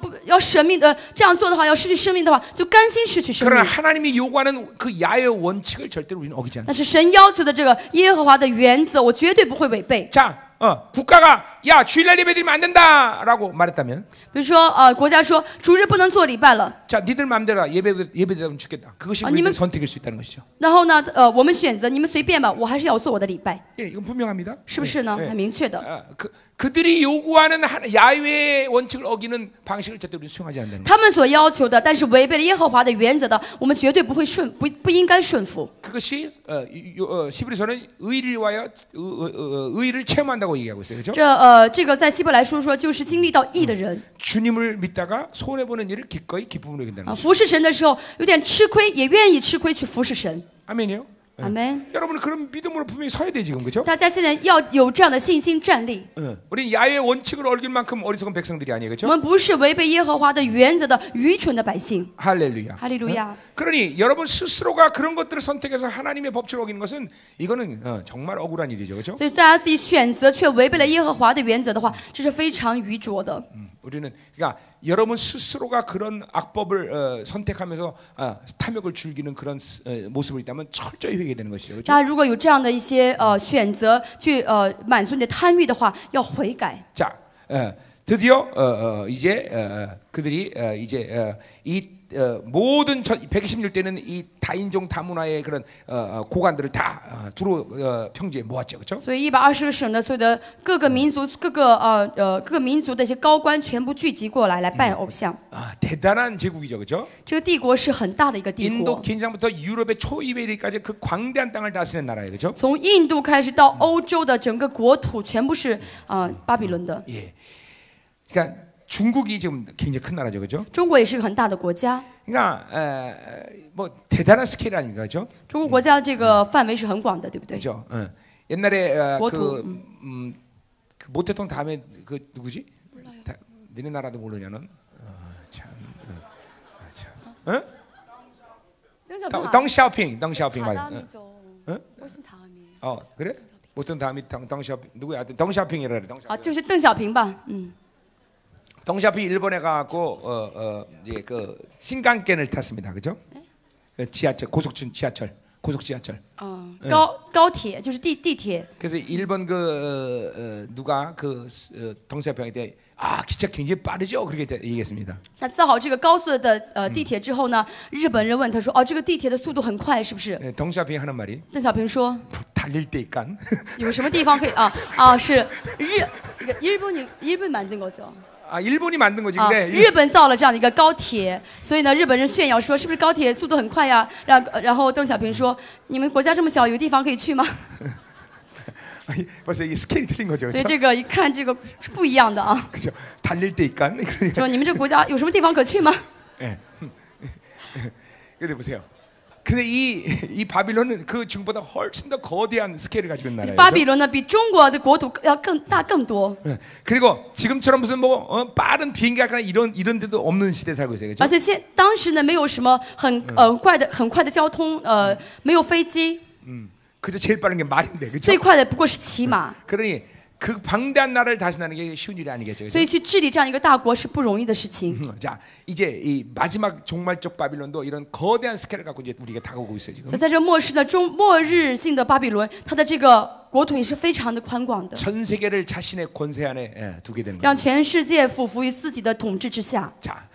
不要生命的这样做的话，要失去生命的话，就甘心失去生 그러나 命。 하나님이 요구하는 그 야훼의 원칙을 절대로 우리는 어기지 않다. 但是神要求的这个耶和华的原则，我绝对不会违背。 자, 국가가 야 주일날 예배드리면 안 된다라고 말했다면, 比如说国家说主日不能做礼拜了， 자, 니들 마음대로 예배드리면 죽겠다. 그것이 우리의 선택일 수 있다는 것이죠. 然后呢我们选择你们随便吧，我还是要做我的礼拜， 예, 이건 분명합니다. 是不是呢？很明确的。 그들이 요구하는 야훼의 원칙을 어기는 방식을 절대 우리는 수용하지 않는다는 거예요. 他们所要求的，但是违背了耶和华的原则的，我们绝对不会不应该顺服。 그것이 히브리서는 의를 위하여 의를 체험한다고 얘기하고 있어요. 그렇죠? 这个在希伯来书说，就是经历到义的人， 주님을 믿다가 손해 보는 일을 기꺼이 기쁨으로 여긴다는 거죠. 服侍神的时候有点吃亏，也愿意吃亏去服侍神。 아멘이요. 阿门。 여러분은 그런 믿음으로 분명히 서야 돼 지금 그렇죠? 大家现在要有这样的信心站立。 우리 야훼의 원칙을 어길 만큼 어리석은 백성들이 아니에요, 我 그렇죠? 们不是违背耶和华的原则的愚蠢的百姓。 할렐루야. 哈利路亚。 그러니 여러분 스스로가 그런 것들을 선택해서 하나님의 법칙을 어기는 것은 이거는 정말 억울한 일이죠, 그렇죠? 所以大家自己选择却违背了耶和华的原则的话，这是非常愚拙的。 우리는 그러니까 여러분 스스로가 그런 악법을 선택하면서 탐욕을 즐기는 그런 모습을 있다면 철저히 회개되는 것이죠, 大 그렇죠? 家如果有这样的一些选择去满足你的贪欲的话，要悔改。 자, 드디어 이제 그들이 이제 이 모든 126대는 이 다인종 다문화의 그런 고관들을 다 두루 평지에 모았죠, 그렇죠? 所以120个省的所有的各个民族、各个民族的一些高官全部聚集过来拜偶像。 대단한 제국이죠, 그렇죠? 这个帝国是很大的一个帝 인도 国， 긴장부터 유럽의 초이베리까지 그 광대한 땅을 다스리는 나라예요, 그렇죠? 从印度开始到欧洲的整个国土全部是巴比伦的。 예, 그러니까 중국이 지금 굉장히 큰 나라죠, 그렇죠? 中国也是个很大的国家， 그러니까 뭐 대단한 스케일 아닙니까, 그렇죠? 中国国家这个范围是很广的，对不对？ 그렇죠? 옛날에 고토. 그 모태통 다음에 그 누구지? 너네 나라도 모르냐는? 참, 참. 덩샤오핑 맞아. 그래? 모태통 다음이 덩샤오핑 누구야? 덩샤오핑이라 그래. 就是邓小平吧， 덩샤오핑 일본에 가고 이제 그 신간켄을 탔습니다, 그죠? 그 지하철 고속 지하철. 高铁就是地铁。 그래서 일본 그 누가 그 덩샤오핑한테 기차 굉장히 빠르죠, 그렇게 얘기했습니다. 他造好这个高速的地铁之后呢，日本人问他说：“这个地铁的速度很快，是不是 덩샤오핑이 하는 말이 ？”邓小平说 달릴 때니까 ：“有什么地方可以是日本만든 거죠。 일본이 만든 거지. 근데 日本造了这样的一个高铁，所以呢，日本人炫耀说是不是高铁速度很快呀？然后邓小平说：“你们国家这么小，有地方可以去吗？” 벌써 이 스케일이 틀린 거죠, 所以 그렇죠? 这个一看这个是不一样的啊。 그죠? 달릴 때니까. 그러니까. 说你们这个国家有什么地方可去吗？ 예. 근데 보세요. 근데 이 바빌론은 그 중보다 훨씬 더 거대한 스케일을 가지고 있는 나라예요. 巴比伦呢，比中国的国土要更大更多。 그리고 지금처럼 무슨 뭐 빠른 비행기 할까 이런 데도 없는 시대에 살고 있어요, 而 그렇죠? 且当时呢，没有什么很快的交通，没有飞机， 그저 제일 빠른 게 말인데, 그렇죠? 最快的不过是骑马。 그러니 그 방대한 나라를 다스리는 게 쉬운 일이 아니겠죠, 所以 그렇죠? 去治理这样一个大国是不容易的事情。 자, 이제 이 마지막 종말적 바빌론도 이런 거대한 스케일을 갖고 이제 우리가 다가오고 있어요, 지금. 所以在这末世的末日性的巴比伦，它的这个国土也是非常的宽广的， 전 세계를 자신의 권세 안에 두게 되는 거예요. 让全世界俯伏于自己的统治之下。 자,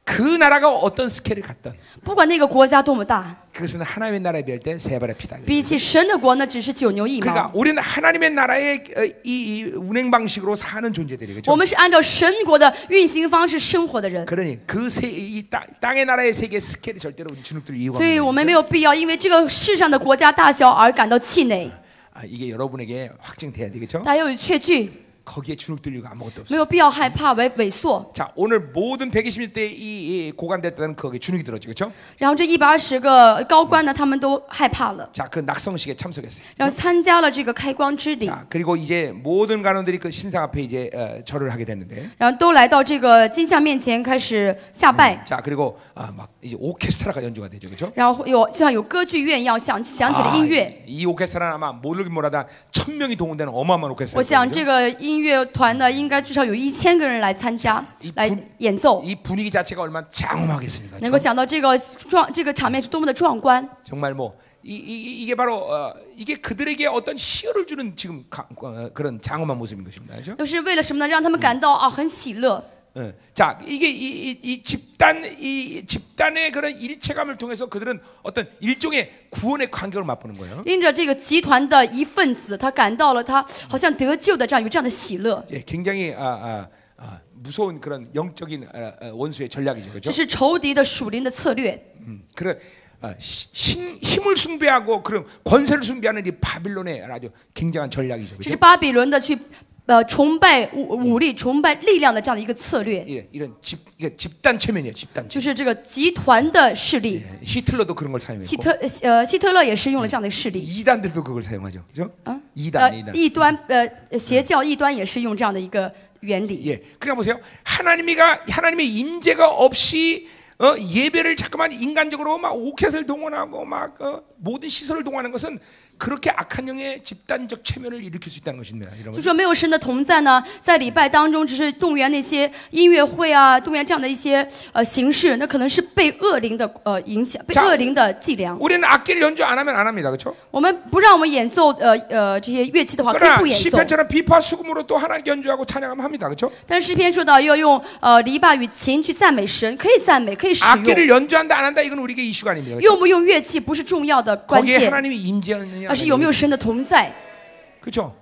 그 나라가 어떤 스케일을 갖던 不管那个国家多么大， 그것은 하나님의 나라에 비할 때 세 발의 피다. 比起神的国呢，只是九牛一毛。 그러니까 우리는 하나님의 나라의 이 운행 방식으로 사는 존재들이 我 그렇죠. 们是按照神国的运行方式生活的人， 그러니 이 땅의 나라의 세계 스케일이 절대로 우리 주눅들 이유가 所以我 없는 们没有必要因为这个世上的国家大小而感到气馁。 이게 여러분에게 확증돼야 되겠죠. 大家要有确据， 거기에 주눅들 이유가 아무것도 没 없어요. 有必要害怕萎缩。 자, 오늘 모든 120대 이 고관됐다는 거기에 주눅이 들었죠, 그렇죠? 然后这120个高官呢，他们都害怕了， 자, 그 낙성식에 참석했어요. 然后参加了这个开光之礼， 자, 그리고 이제 모든 간원들이 그 신상 앞에 이제 절을 하게 됐는데, 然后都来到这个金像面前开始下拜， 자, 그리고 막 이제 오케스트라가 연주가 되죠, 그렇죠? 然后就像有歌剧院一样响起的音乐。 이 오케스트라는 아마 모르긴 몰라도 1000명이 동원되는 어마어마한 我 오케스트라. 想这个音乐团呢，应该至少有1000个人来参加，来演奏。 이 분위기 자체가 얼마나 장엄하겠습니까? 能够想到这个场面是多么的壮观。 정말 뭐 이게 바로 이게 그들에게 어떤 희열을 주는 지금 그런 장엄한 모습인 것입니다, 그렇죠? 都是为了什么呢？让他们感到啊很喜乐。 자, 이게 이 집단의 그런 일체감을 통해서 그들은 어떤 일종의 구원의 간격을 맛보는 거예요. 因着这个集团的一份子，他感到了他好像得救的这样有这样的喜乐。 예, 굉장히 무서운 그런 영적인 원수의 전략이죠, 这 그렇죠? 是仇敌的属灵的策略。 그런 힘을 숭배하고 그런 권세를 숭배하는 이 바빌론의 아주 굉장한 전략이죠, 这是 그렇죠? 巴比伦的去崇拜武力、崇拜力量的这样的一个策略， 이런 집단 체면이에요, 집단 就 체면. 是这个集团的势力。 히틀러도 그런 걸 사용했고, 希特勒也是用了这样的势力。 이단들도 그걸 사용하죠, 그렇죠? 이단. 异端邪教异端也是用这样的一个原理。 예, 그러니까 보세요. 하나님의 임재가 없이 예배를 잠깐만 인간적으로 막 오켓을 동원하고 막 모든 시설을 동원하는 것은 그렇게 악한 영의 집단적 체면을 일으킬 수 있다는 것입니다. 就说没有神的同在呢，在礼拜当中只是动员那些音乐会啊，动员这样的一些形式，那可能是被恶灵的影响，被恶灵的伎俩。 우리는 악기를 연주 안 하면 안 합니다, 그렇죠? 我们不让我们演奏这些乐器的话，可以 그러나 不演奏。 시편처럼 비파 수금으로 또 하나님께 연주하고 찬양하면 합니다, 그렇죠? 但是诗篇说到要用篱笆与琴去赞美神，可以赞美，可以使用。 악기를 연주한다 안 한다 이건 우리에게 이슈가 아닙니다. 用不用乐器不是重要的关 거기에 键， 하나님이 임재하느냐, 而是有没有神的同在， 그렇죠?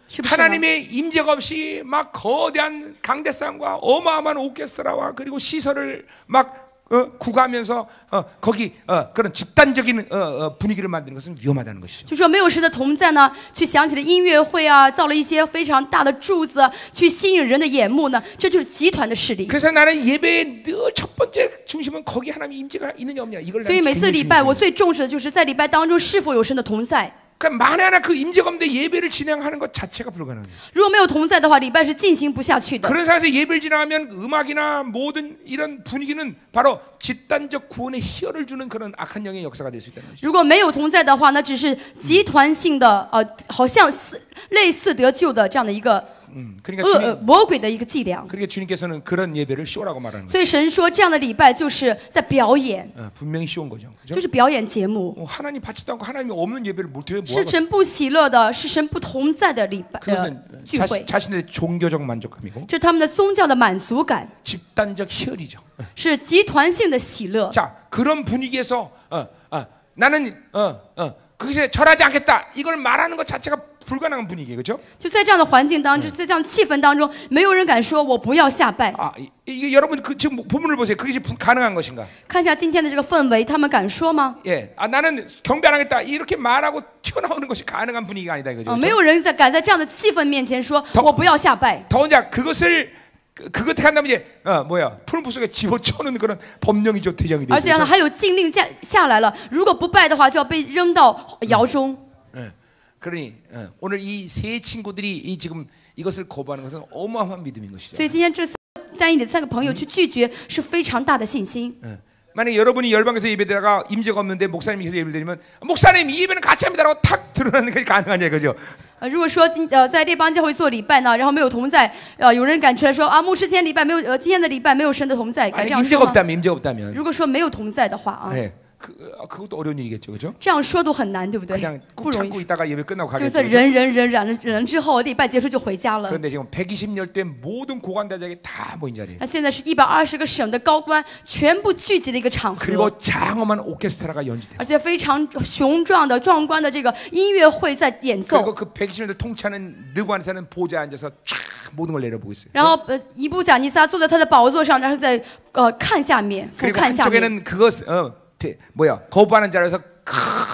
是不是呢？ 하나님의 임재가 없이 막 거대한 강대상과 어마어마한 오케스트라와 그리고 시설을 막 구가하면서 거기 그런 집단적인 분위기를 만드는 것은 위험하다는 것이죠. 就说没有神的同在呢，去想起了音乐会啊，造了一些非常大的柱子，去吸引人的眼目呢，这就是集团的势力。 그래서 나는 예배의 늘 첫 번째 중심은 거기 하나님의 임재가 있느냐 없느냐 이걸 所以每次礼拜，我最重视的就是在礼拜当中是否有神的同在。 그러니까 만에 하나 그 임재가 없는데 예배를 진행하는 것 자체가 불가능해요. 如果没有同在的话，礼拜是进行不下去的。 그런 상황에서 예배를 진행하면 음악이나 모든 이런 분위기는 바로 집단적 구원의 희열을 주는 그런 악한 영의 역사가 될 수 있다는 것이죠. 如果没有同在的话，那只是集团性的好像类似得救的这样的一个 그러니까 魔鬼的一个伎俩。 그러니까 주님께서는 그런 예배를 쇼라고 말하는 거예요. 所以神说，这样的礼拜就是在表演， 분명히 쇼인 거죠. 就 그죠? 是表演节目， 하나님 받지도 않고 하나님이 없는 예배를 못 해요. 是神不喜乐的，是神不同在的礼拜 그것은 聚会， 자신의 종교적 만족감이고 这是他们的宗教的满足感， 집단적 희열이죠. 是集团性的喜乐。 자, 그런 분위기에서 나는 거기서 절하지 않겠다. 이걸 말하는 것 자체가 불가능한 분위기예요. 그렇죠? 就在这样的环境当中，在这样的气氛当中，没有人敢说我不要下拜。 이게 여러분 그 지금 본문을 보세요. 그것이 가능한 것인가? 看一下今天的这个氛围，他们敢说吗？ 예, 나는 경배 안 하겠다. 이렇게 말하고 튀어나오는 것이 가능한 분위기가 아니다 이거죠. 没有人敢在这样的气氛面前说我不要下拜。 더군다나 그것을 그것 한다면 이제 푸른 풀 속에 집어쳐는 그런 법령이죠, 대정이 되죠. 而且呢，还有禁令下来了，如果不拜的话，就要被扔到窑中。 그러니 오늘 이 세 친구들이 지금 이것을 거부하는 것은 어마어마한 믿음인 것이죠. 所以今天这单一的3个朋友去拒绝是非常大的信心。 만약 여러분이 열방에서 예배드다가 임재가 없는데 목사님이 계속 예배를 드리면 목사님 이 예배는 같이 합니다라고 탁 드러나는 것이 가능하냐 그죠? 如果说在列邦教会做礼拜呢，然后没有同在，有人敢出来说啊，牧师今天礼拜没有，今天的礼拜没有神的同在，敢这样说 임재가 吗？ 없다면 如果说没有同在的话啊， 네, 그것도 어려운 일이겠죠, 그죠? 这样说都很难，对不对？ 그냥 不 꾹 容 참고 易， 있다가 예배 끝나고 就是 가겠죠. 忍之后，礼拜结束就回家了。 그런데 지금 120열대 모든 고관대장이 다 모인 자리예요. 那现在是120个省的高官全部聚集的一个场合， 그리고 장엄한 오케스트라가 연주돼요. 而且非常雄壮的、壮观的这个音乐会在演奏。 그리고 그 120열대 통치하는 느부갓네살은 보좌에 앉아서 쫙 모든 걸 내려보고 있어요. 然后尼布甲尼撒坐在他的宝座上，然后在看下面，俯 그리고 瞰下面。 한쪽에는 그것 거부하는 자리에서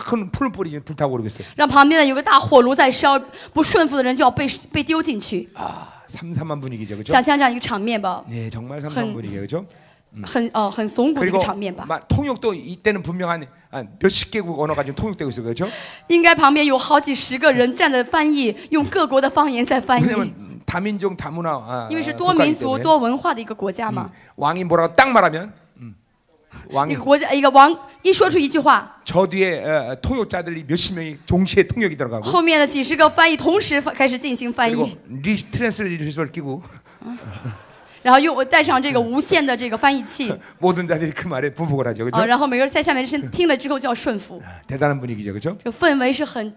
큰 푸른불이 불타고 그러고 있어요. 让旁边的有个大火炉在烧，不顺服的人就要被丢进去。 아, 삼삼한 분위기죠, 그렇죠? 想象这样一个场面吧， 네, 정말 삼삼한 분위기예요, 그렇죠? 很怂骨的一 그리고 个场面吧。 통역도 이때는 분명 한 몇십 개국 언어가 지금 통역되고 있어요, 그렇죠? 应该旁边有好几十个人站着翻译，用各国的方言在翻译， 왜냐면 다민족 다문화 因为是多民 국가이기 族 때문에 多文化的一个国家嘛。 왕이 뭐라고 딱 말하면 一 왕이 个国家一个王一说出一句话， 저 뒤에 통역자들이 몇십 명이 동시에 통역이 들어가고 后面的几十个翻译同时开始进行翻 그리고 译， 트랜스레이터를 끼고 然后又带上这个无线的这个翻译器， 모든 자들이 그 말에 부복을 하죠, 啊， 그렇죠? 然后每个人在下面是听了之后就要顺服， 대단한 분위기죠, 그렇죠? 这个氛围是很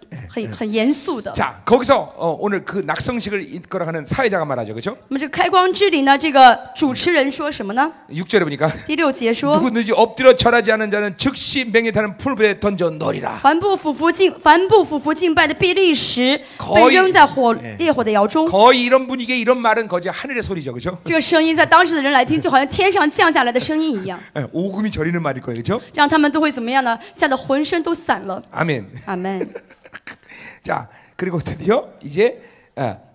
严肃的。 자, 거기서 오늘 그 낙성식을 이끌어가는 사회자가 말하죠, 그렇죠? 那么这个开光之礼呢，这个主持人说什么呢？ 6절에 보니까 第6节说， 누구든지 엎드려 절하지 않은 자는 즉시 맹렬하는 풀불에 던져 넣으리라. 凡不俯伏敬拜的必立时， 거의 被扔在烈火的窑中。 거의 이런 분위기에 이런 말은 거지 하늘의 소리죠, 그렇죠? 这个声音在当时的人来听，就好像天上降下来的声音一样， 오금이 저리는 말일 거예요, 그렇죠? 让他们都会怎么样呢？吓得浑身都散了。 아멘. 阿门。 자, 그리고 드디어 이제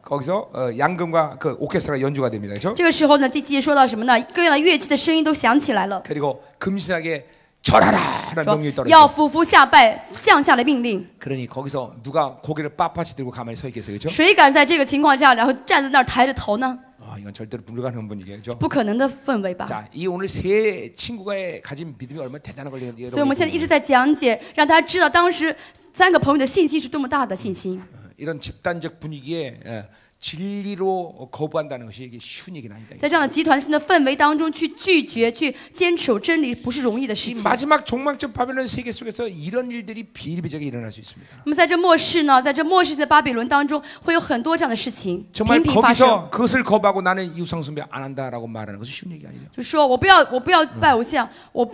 거기서 양금과 그 오케스트라가 연주가 됩니다, 그렇죠? 这个时候呢，第7节说到什么呢？各样的乐器的声音都响起来了， 그리고 금신하게 절하라라는 说 명령이 要 떨어져. 俯伏下拜，降下了命令。 그러니 거기서 누가 고개를 빳빳이 들고 가만히 서 있겠어요, 그렇죠? 谁敢在这个情况下，然后站在那儿抬着头呢？ 이건 절대로 불가능한 분위기예요, 그렇죠? 不可能的氛围吧。 자, 이 오늘 세 친구가 가진 믿음이 얼마나 대단한 걸 所以我们现在一直在讲解，让大家知道当时3个朋友的信心是多么大的信心。 이런 집단적 분위기에 진리로 거부한다는 것이 이게 쉬운 얘기는 아니다. 在这样的集团性的氛围当中去拒绝、去坚守真理，不是容易的事 이 情。 마지막 종말적 바벨론 세계 속에서 이런 일들이 비일비재하게 일어날 수 있습니다. 那么在这末世呢，在这末世的巴比伦当中，会有很多这样的事情 정말 频频发生。 거기서 그것을 거부하고 나는 이웃성 숭배 안 한다라고 말하는 것은 쉬운 얘기 아니죠. 就说我不要拜偶像，我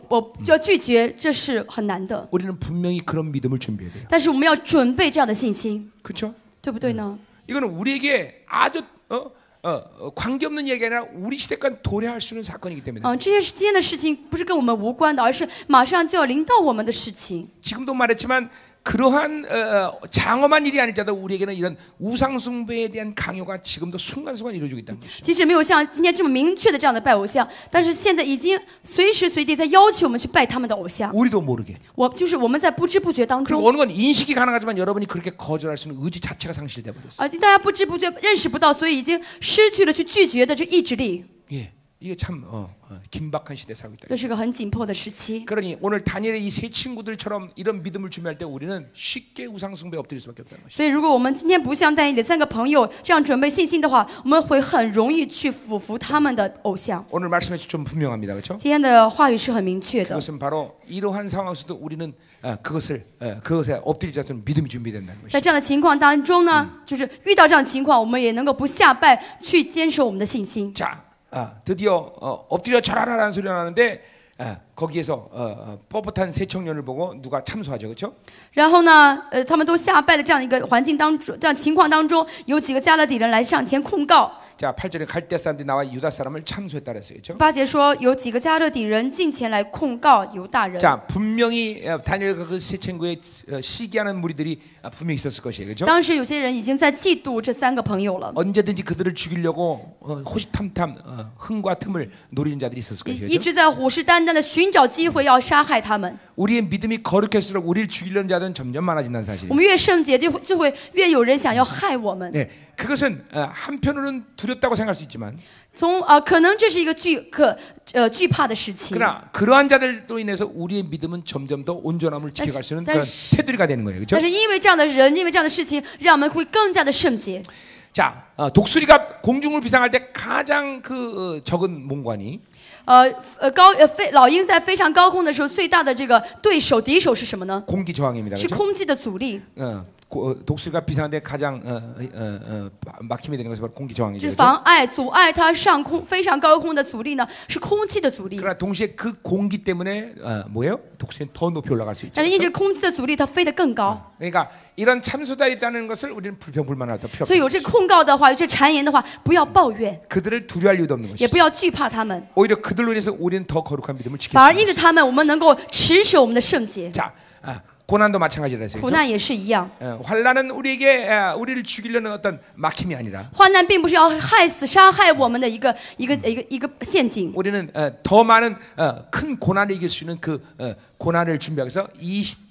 就要拒绝，这是很难的。 우리는 분명히 그런 믿음을 준비해야 돼요. 但是我们要准备这样的信心， 그렇죠? 对不对呢？ 이거는 우리에게 아주 관계없는 얘기가 아니라 우리 시대까지 도래할 수 있는 사건이기 때문에 这些之间的事情不是跟我们无关的，而是马上就要临到我们的事情。 지금도 말했지만 그러한 장엄한 일이 아닐지라도 우리에게는 이런 우상 숭배에 대한 강요가 지금도 순간순간 이루어지고 있다는 것이죠. 即使没有像今天这么明确的这样的拜偶像，但是现在已经随时随地在要求我们去拜他们的偶像。 우리도 모르게. 我们在不知不觉当 그리고 中， 어느 건 인식이 가능하지만 여러분이 그렇게 거절할 수 있는 의지 자체가 상실돼 버렸어요. 大家不知不觉认识不到，所以已经失去了去拒绝的这意志力。 예, 이게 참 긴박한 시대에 살고 있다. 这是个很紧迫的时期。 그러니 오늘 다니엘의 이 세 친구들처럼 이런 믿음을 준비할 때 우리는 쉽게 우상 숭배에 엎드릴 수밖에 없다는 것이죠. 所以，如果我们今天不像但以理3个朋友这样准备信心的话，我们会很容易去俯伏他们的偶像。 오늘 말씀에 좀 분명합니다, 그렇죠? 今天的话语是很明确的， 그것은 바로 이러한 상황에서도 우리는 그것에 엎드리지 않는 믿음이 준비된다는 在 것이죠. 这样的情况当中呢，就是遇到这样的情况，我们也能够不下拜，去坚守我们的信心。 자, 드디어 엎드려 절하라라는 소리가 나는데 거기에서 뻣뻣한 세 청년을 보고 누가 참소하죠, 그렇죠? 然后呢，他们都下拜的这样一个环境当中，这样情况当中，有几个加勒底人来上前控告。 자, 8절에 갈대 사람들이 나와 유다 사람을 참소했다 그랬어요, 그렇죠? 8节说有几个加勒底人进前来控告犹大人。 자, 분명히 다니엘과 그 세 친구의 시기하는 무리들이 분명히 있었을 것이에요, 그렇죠? 当时有些人已经在嫉妒这3个朋友了， 언제든지 그들을 죽이려고 호시탐탐 흥과 틈을 노리는 자들이 있었을 것이에요. 一直在虎视眈眈的寻找机会要杀害他们。 우리의 믿음이 거룩할수록 우리를 죽이려는 자들은 점점 많아진다는 我 사실이에요. 们越圣洁，就会越有人想要害我们。 네, 그것은 한편으로는 두렵다고 생각할 수 있지만 可能这是一个惧怕的事情， 그러나 그러한 자들로 인해서 우리의 믿음은 점점 더 온전함을 지켜갈 수 있는 그런 테두리가 되는 거예요, 그렇죠? 但是因为这样的人，因为这样的事情，让我们会更加的圣洁。 자, 독수리가 공중을 비상할 때 가장 적은 몽관이 老鹰在非常高空的时候，最大的这个敌手是什么呢？ 공기 저항입니다, 是 그렇죠? 空气的阻力。 독수리가 비상할 때 가장 막힘이 되는 것은 바로 공기 就 저항이죠. 是 그렇죠? 妨碍、阻碍它上空非常高空的阻力呢，是空气的阻力。 그러나 동시에 그 공기 때문에 뭐예요? 독수리는 더 높이 올라갈 수 있죠. 但是因 그렇죠? 着空气的阻力，它飞得更高。 그러니까 이런 참소들이 있다는 것을 우리는 불평불만할 필요 所以有 없어요. 这控告的话，有这谗言的话，不要抱怨， 그들을 두려워할 이유도 없는 也 것이죠. 不要惧怕他们， 오히려 그들로 인해서 우리는 더 거룩한 믿음을 지킬 反而 수 因着他们，我们能够持守我们的圣洁。 있어요. 자, 고난도 마찬가지라 했어요. 苦难也是一样。 환난은 우리를 죽이려는 어떤 막힘이 아니라 患难并不是要害死、杀害我们的一个陷阱。 우리는 더 많은 큰 고난을 이길 수 있는 그 고난을 준비하기 위해서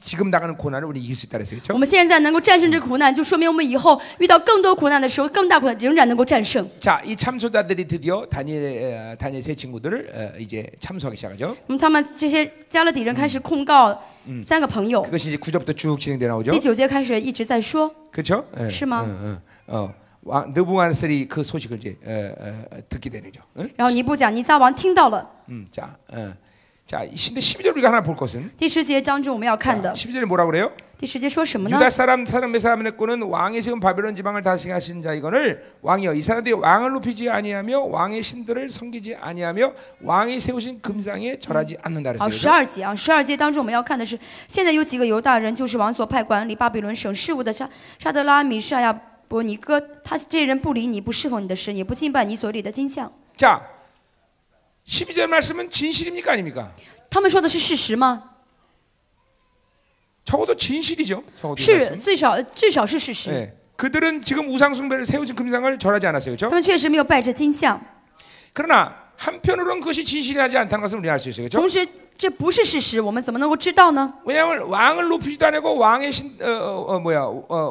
지금 나가는 고난을 우리 이길 수 있다 그랬어요. 我们现在能够战胜这个苦难，就说明我们以后遇到更多苦难的时候，更大苦难仍然能够战胜。 자, 이 참소자들이 드디어 다니엘 세 친구들을 이제 참소하기 시작하죠. 那么他们这些加勒底人开始控告三个朋友。 그것이 이제 9절부터 쭉 진행돼 나오죠. 第9节开始一直在说， 그렇죠? 是吗？ 느부갓네살이 그 소식을 이제 듣게 되죠. 然后尼布甲尼撒王听到了。 자, 근데 12절 우리가 하나 볼 것은 第10节当中我们要看的， 12절에 뭐라 그래요? 第10节说什么呢？ 유다 사람 메사메네코는 왕이 세운 바벨론 지방을 다스리신 자이거늘 왕이여 이 사람들이 왕을 높이지 아니하며 왕의 신들을 섬기지 아니하며 왕이 세우신 금상에 절하지 않는다 好， 그랬어요. 12节啊，12节当中我们要看的是，现在有几个犹大人，就是王所派管理巴比伦省事务的沙德拉、米沙亚、伯尼哥，他这些人不理你，不侍奉你的神，也不敬拜你所立的金像。 자, 12절 말씀은 진실입니까 아닙니까? 他们说的是事实吗？ 적어도 진실이죠. 적어도 이 是， 말씀. 至少是事实。 네. 그들은 지금 우상 숭배를 세우신 금상을 절하지 않았어요. 他 그렇죠? 们确实没有拜这金像， 그러나 한편으로는 그것이 진실하지 않다는 것을 우리는 알 수 있어요. 그렇죠? 同时这不是事实，我们怎么能够知道呢？ 왜냐하면 왕을 높이지도 않고 왕의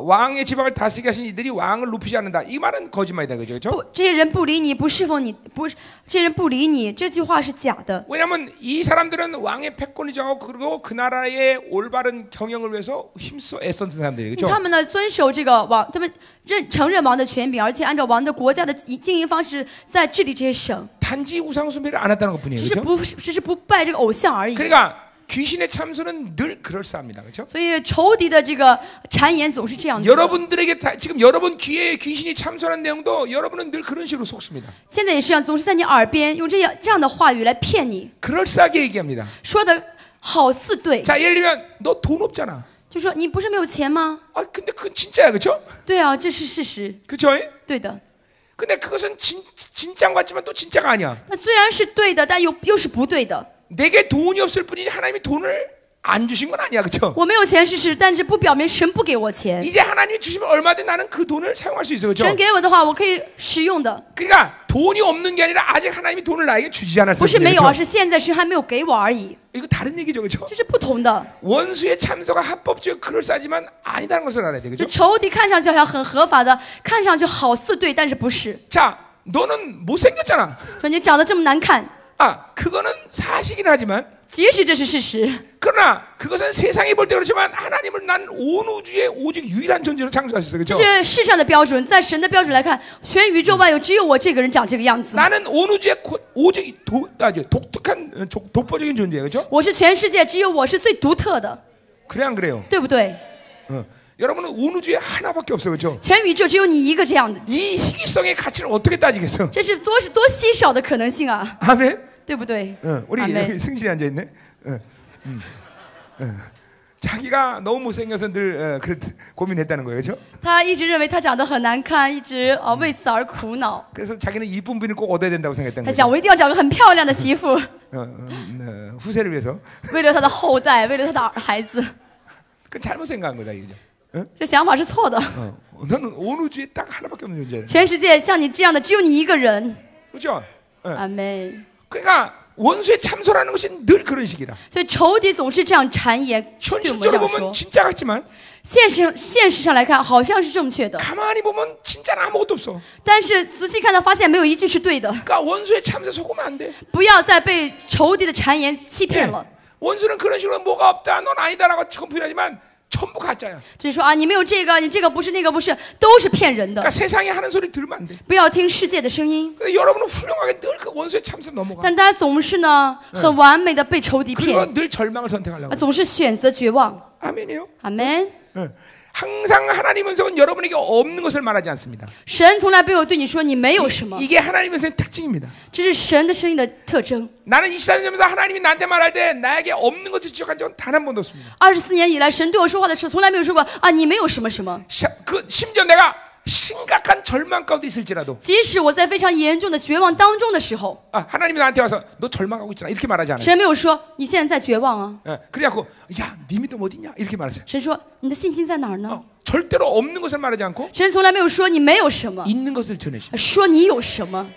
왕의 지방을 다스리게 하신 이들이 왕을 높이지 않는다. 이 말은 거짓말이다, 그죠? 不，这些人不理你，不侍奉你，不是这些人不理你，这句话是假的。 왜냐하면 이 사람들은 왕의 패권이죠. 그리고 그 나라의 올바른 경영을 위해서 힘써 애썼던 사람들이에요, 그죠? 他们呢遵守这个王，他们承认王的权柄，而且按照王的国家的经营方式在治理这些省， 단지 우상 숭배를 안 했다는 것뿐이에요, 只是不拜这个偶像而已。 그러니까 귀신의 참소는 늘 그럴싸합니다, 그렇죠? 所以仇敌的这个谗言总是这样子的。 여러분들에게 지금 여러분 귀에 귀신이 참소하는 내용도 여러분은 늘 그런 식으로 속습니다. 现在也是这样，总是在你耳边用这样的话语来骗你， 그럴싸하게 얘기합니다. 说的好似对， 자, 예를 들면 너 돈 없잖아. 就说你不是没有钱吗？ 아, 근데 그건 진짜야, 그렇죠? 对啊，这是事实， 그렇죠? 对的。 근데 그것은 진짜인 것 같지만 또 진짜가 아니야. 那虽然是对的，但又是不对的。 내게 돈이 없을 뿐이지 하나님이 돈을 안 주신 건 아니야, 그렇죠? 我没有钱是事实，但是不表明神不给我钱。 이제 하나님이 주시면 얼마든 나는 그 돈을 사용할 수 있어, 그렇죠? 神给我的话，我可以使用的， 그러니까 돈이 없는 게 아니라 아직 하나님이 돈을 나에게 주지 않았어요. 不是没有，而 그렇죠? 是现在神还没有给我而已， 이거 다른 얘기죠, 그렇죠? 这是不同的。 원수의 참소가 합법적이고 그럴싸하지만 아니다는 것을 알아야 돼, 就 그렇죠? 仇敌看上去好像很合法的，看上去好似对，但是不是。 자, 너는 못생겼잖아. 说你长得这么难看， 아, 그거는 사실이긴 하지만 即使这是事实， 그러나 그것은 세상이 볼 때 그렇지만 하나님을 난 온 우주의 오직 유일한 존재로 창조하셨어요, 这 그렇죠? 是世上的标准，在神的标准来看，全宇宙万有只有我这个人长这个样子。 나는 온 우주의 오직 독특한 독보적인 존재예요, 그렇죠? 我是全世界只有我是最独特的， 그래 안 그래요? 对不对？ 여러분은 온 우주에 하나밖에 없어, 그렇죠? 全宇宙只有你一个这样的， 이 희귀성의 가치를 어떻게 따지겠어? 这是多稀少的可能性啊， 아멘. 对不对？ 우리 아멘. 여기 승진이 앉아 있네. 자기가 너무 못생겨서 늘 고민했다는 거예요, 그렇죠? 他一直认为他长得很难看，一直为此而苦恼。 그래서 자기는 이쁜 분을 꼭 얻어야 된다고 생각했던 他想， 거죠. 我一定要找个很漂亮的媳妇， 후세를 위해서. 为了他的后代，为了他的孩子。 그 잘못 생각한 거다 이거죠. 这想法是错的。 너는 온 우주에 딱 하나밖에 없는 존재야. 全世界像你这样的只有你一个人。 그렇죠? 阿门。 그러니까 원수의 참소라는 것이 늘 그런 식이다. 所以仇敌总是这样谗言，对我们这 현실적으로 样 보면 说。 진짜 같지만 现实上来看，好像是正确的， 가만히 보면 진짜는 아무것도 없어. 但是仔细看到，发现没有一句是对的。 그러니까 원수의 참소에 속으면 안 돼. 不要再被仇敌的谗言欺骗 예. 了。 원수는 그런 식으로 뭐가 없다, 넌 아니다라고 컴퓨터하지만 전부 가짜야. 就是说啊，你没有这个，你这个不是，那个不是，都是骗人的 그러니까 。 세상이 하는 소리 들으면 안 돼. 不要听世界的声音， 근데 여러분은 훌륭하게 늘 그 원수의 참소 넘어가. 但是大家总是呢，很完美的被仇敌 그리고 骗， 늘 절망을 선택하려고. 总是选择绝望。 아멘이요. 阿门。 응. 항상 하나님의 은석은 여러분에게 없는 것을 말하지 않습니다. 神从来没有对你说你没有什么， 이게 하나님의 은석의 특징입니다. 这是神的声音的特征。 나는 24년면서 하나님이 나한테 말할 때 나에게 없는 것을 지적한 적은 단 한 번도 없습니다. 24年以来，神对我说话的时候，从来没有说过啊，你没有什么什么。 심지어 내가 심각한 절망 가운데 있을지라도 即使我在非常严重的绝望当中的时候， 하나님이 나한테 와서 너 절망하고 있잖아 이렇게 말하지 않아요. 神没有说你现在在绝望啊， 그래갖고 야, 네 믿음 어디냐 이렇게 말하세요. 神说你的信心在哪儿呢？ 절대로 없는 것을 말하지 않고 神从来没有说你没有什么， 있는 것을 전해주시. 说你有什么。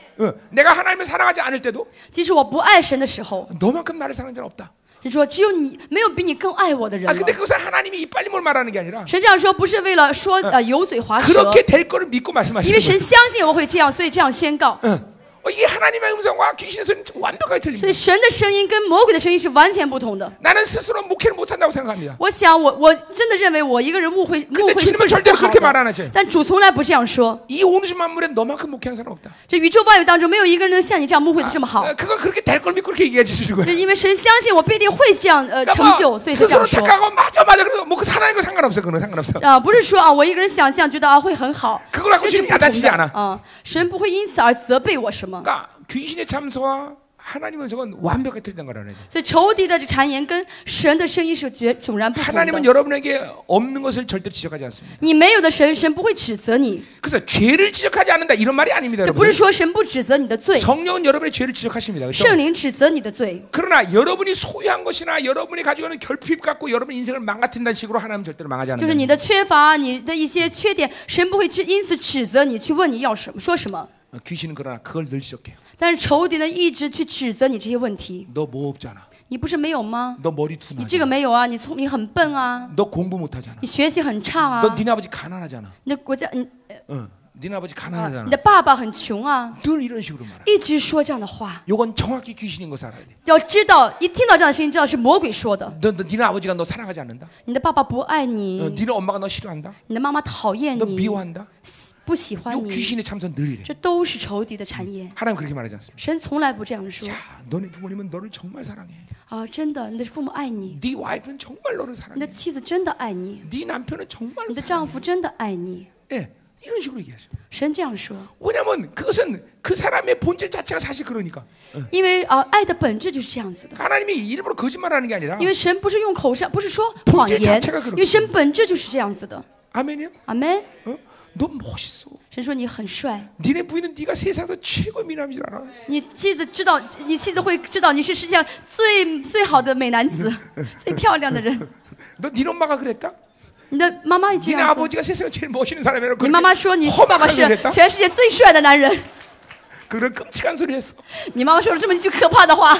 내가 하나님을 사랑하지 않을 때도 即使我不爱神的时候， 너만큼 나를 사랑하는 자는 없다. 神说只有你，没有比你更爱我的人了。 근데 그것은 하나님이 이빨리뭘 말하는 게 아니라 神这样说不是为了说油嘴滑舌， 그렇게 될 거를 믿고 因 말씀하시는 为神 거예요. 相信我会这样，所以这样宣告。 이게 하나님의 음성과 귀신의 소리는 완벽하게 所以 틀립니다. 神的声音跟魔鬼的声音是完全不同的。 나는 스스로 목회를 못한다고 생각합니다. 我想我真的认为我一个人误会 근데 是 주님은 不 절대로 好 그렇게 말 的， 안 하죠. 但主从来不这样说。 이 온우주 만물에 너만큼 목회하는 사람 없다. 这宇宙万有当中没有一个人能像你这样误会的这么好， 그건 그렇게 될 걸 믿고 그렇게 얘기해 주시는 这 거예요. 因为神相信我必定会这样成 그러니까 就， 뭐 所以才这样 스스로 说。 착각하고 맞아 그래도 뭐그 사나운 거 상관없어. 그거는 상관없어. 不是说我一个人想象觉得会很好， 그걸 갖고 这是 지금 不同 야단치지 的 않아. 神不会因此而责备我什么。 그러니까 귀신의 참소와 하나님의 음성은 완벽하게 틀린 거라는 거죠. 所以仇敌的这谗言跟神的声音是迥然不同 하나님은 的。 여러분에게 없는 것을 절대로 지적하지 않습니다. 你没有的神，神不会指责你。 그래서 죄를 지적하지 않는다 이런 말이 아닙니다. 这不是 여러분. 说神不指责你的罪， 성령은 여러분의 죄를 지적하십니다. 그렇죠? 圣灵指责你的罪。 그러나 여러분이 소유한 것이나 여러분이 가지고 있는 결핍 갖고 여러분 인생을 망가뜨린다는 식으로 하나님은 절대로 망하지 就是 않는다. 你的缺乏，你的一些缺点，神不会因此指责你，去问你要什么，说什么。 귀신은 그러나 그걸 늘 지적해요. 但是仇敌呢，一直去指责你这些问题。 너 뭐 없잖아. 你不是没有吗？ 너 머리 你这个 둔하잖아. 没有啊，你很笨啊， 너 공부 못하잖아. 你学习很差啊， 너 니네 아버지 가난하잖아. 你的国家，니네 아버지 你 가난하잖아. 的爸爸很穷啊， 늘 이런 식으로 말해. 一直说这样的话。 이건 정확히 귀신인 거 알아야 돼. 要知道，一听到这样的声音，知道是魔鬼说的。 너 니네 아버지가 너 사랑하지 않는다. 你的爸爸不爱你， 니네 엄마가 너 싫어한다. 你的妈妈讨厌 너 你， 미워한다. 不喜 이 欢你， 귀신의 참선 늘 이래. 这都是仇敌的谗言。 하나님 그렇게 말하지 않습니다. 神从来不这样说 자, 너네 부모님은 너를 정말 사랑해. 啊！真的，你的父母爱你， 네 와이프는 정말 너를 你 사랑해. 的妻子真的爱你， 네 남편은 정말 你的 사랑해. 丈夫真的爱你。 예, 이런 식으로 얘기하죠. 神这样说， 왜냐하면 그것은 그 사람의 본질 자체가 사실 그러니까. 因为爱的本质就是这样子的。 하나님이 일부러 거짓말하는 게 아니라 因为神不是用口上，不是说谎言，因为神本质就是这样子的。 아멘이요? 阿门。 너 멋있어. 神说你很帅， 니네 부인은 네가 세상에서 최고의 미남인 줄 알아. 你妻子知道，你妻子会知道你是世界上最好的美男子，最漂亮的人。 너 니네 엄마가 그랬다? 你的妈妈也这 니네 样子。 아버지가 세상에 제일 멋있는 사람이라고 你妈妈说你爸爸 험악한 是 소리 했다? 全世界最帅的男人， 그런 끔찍한 소리 했어. 你妈妈说了这么一句可怕的话。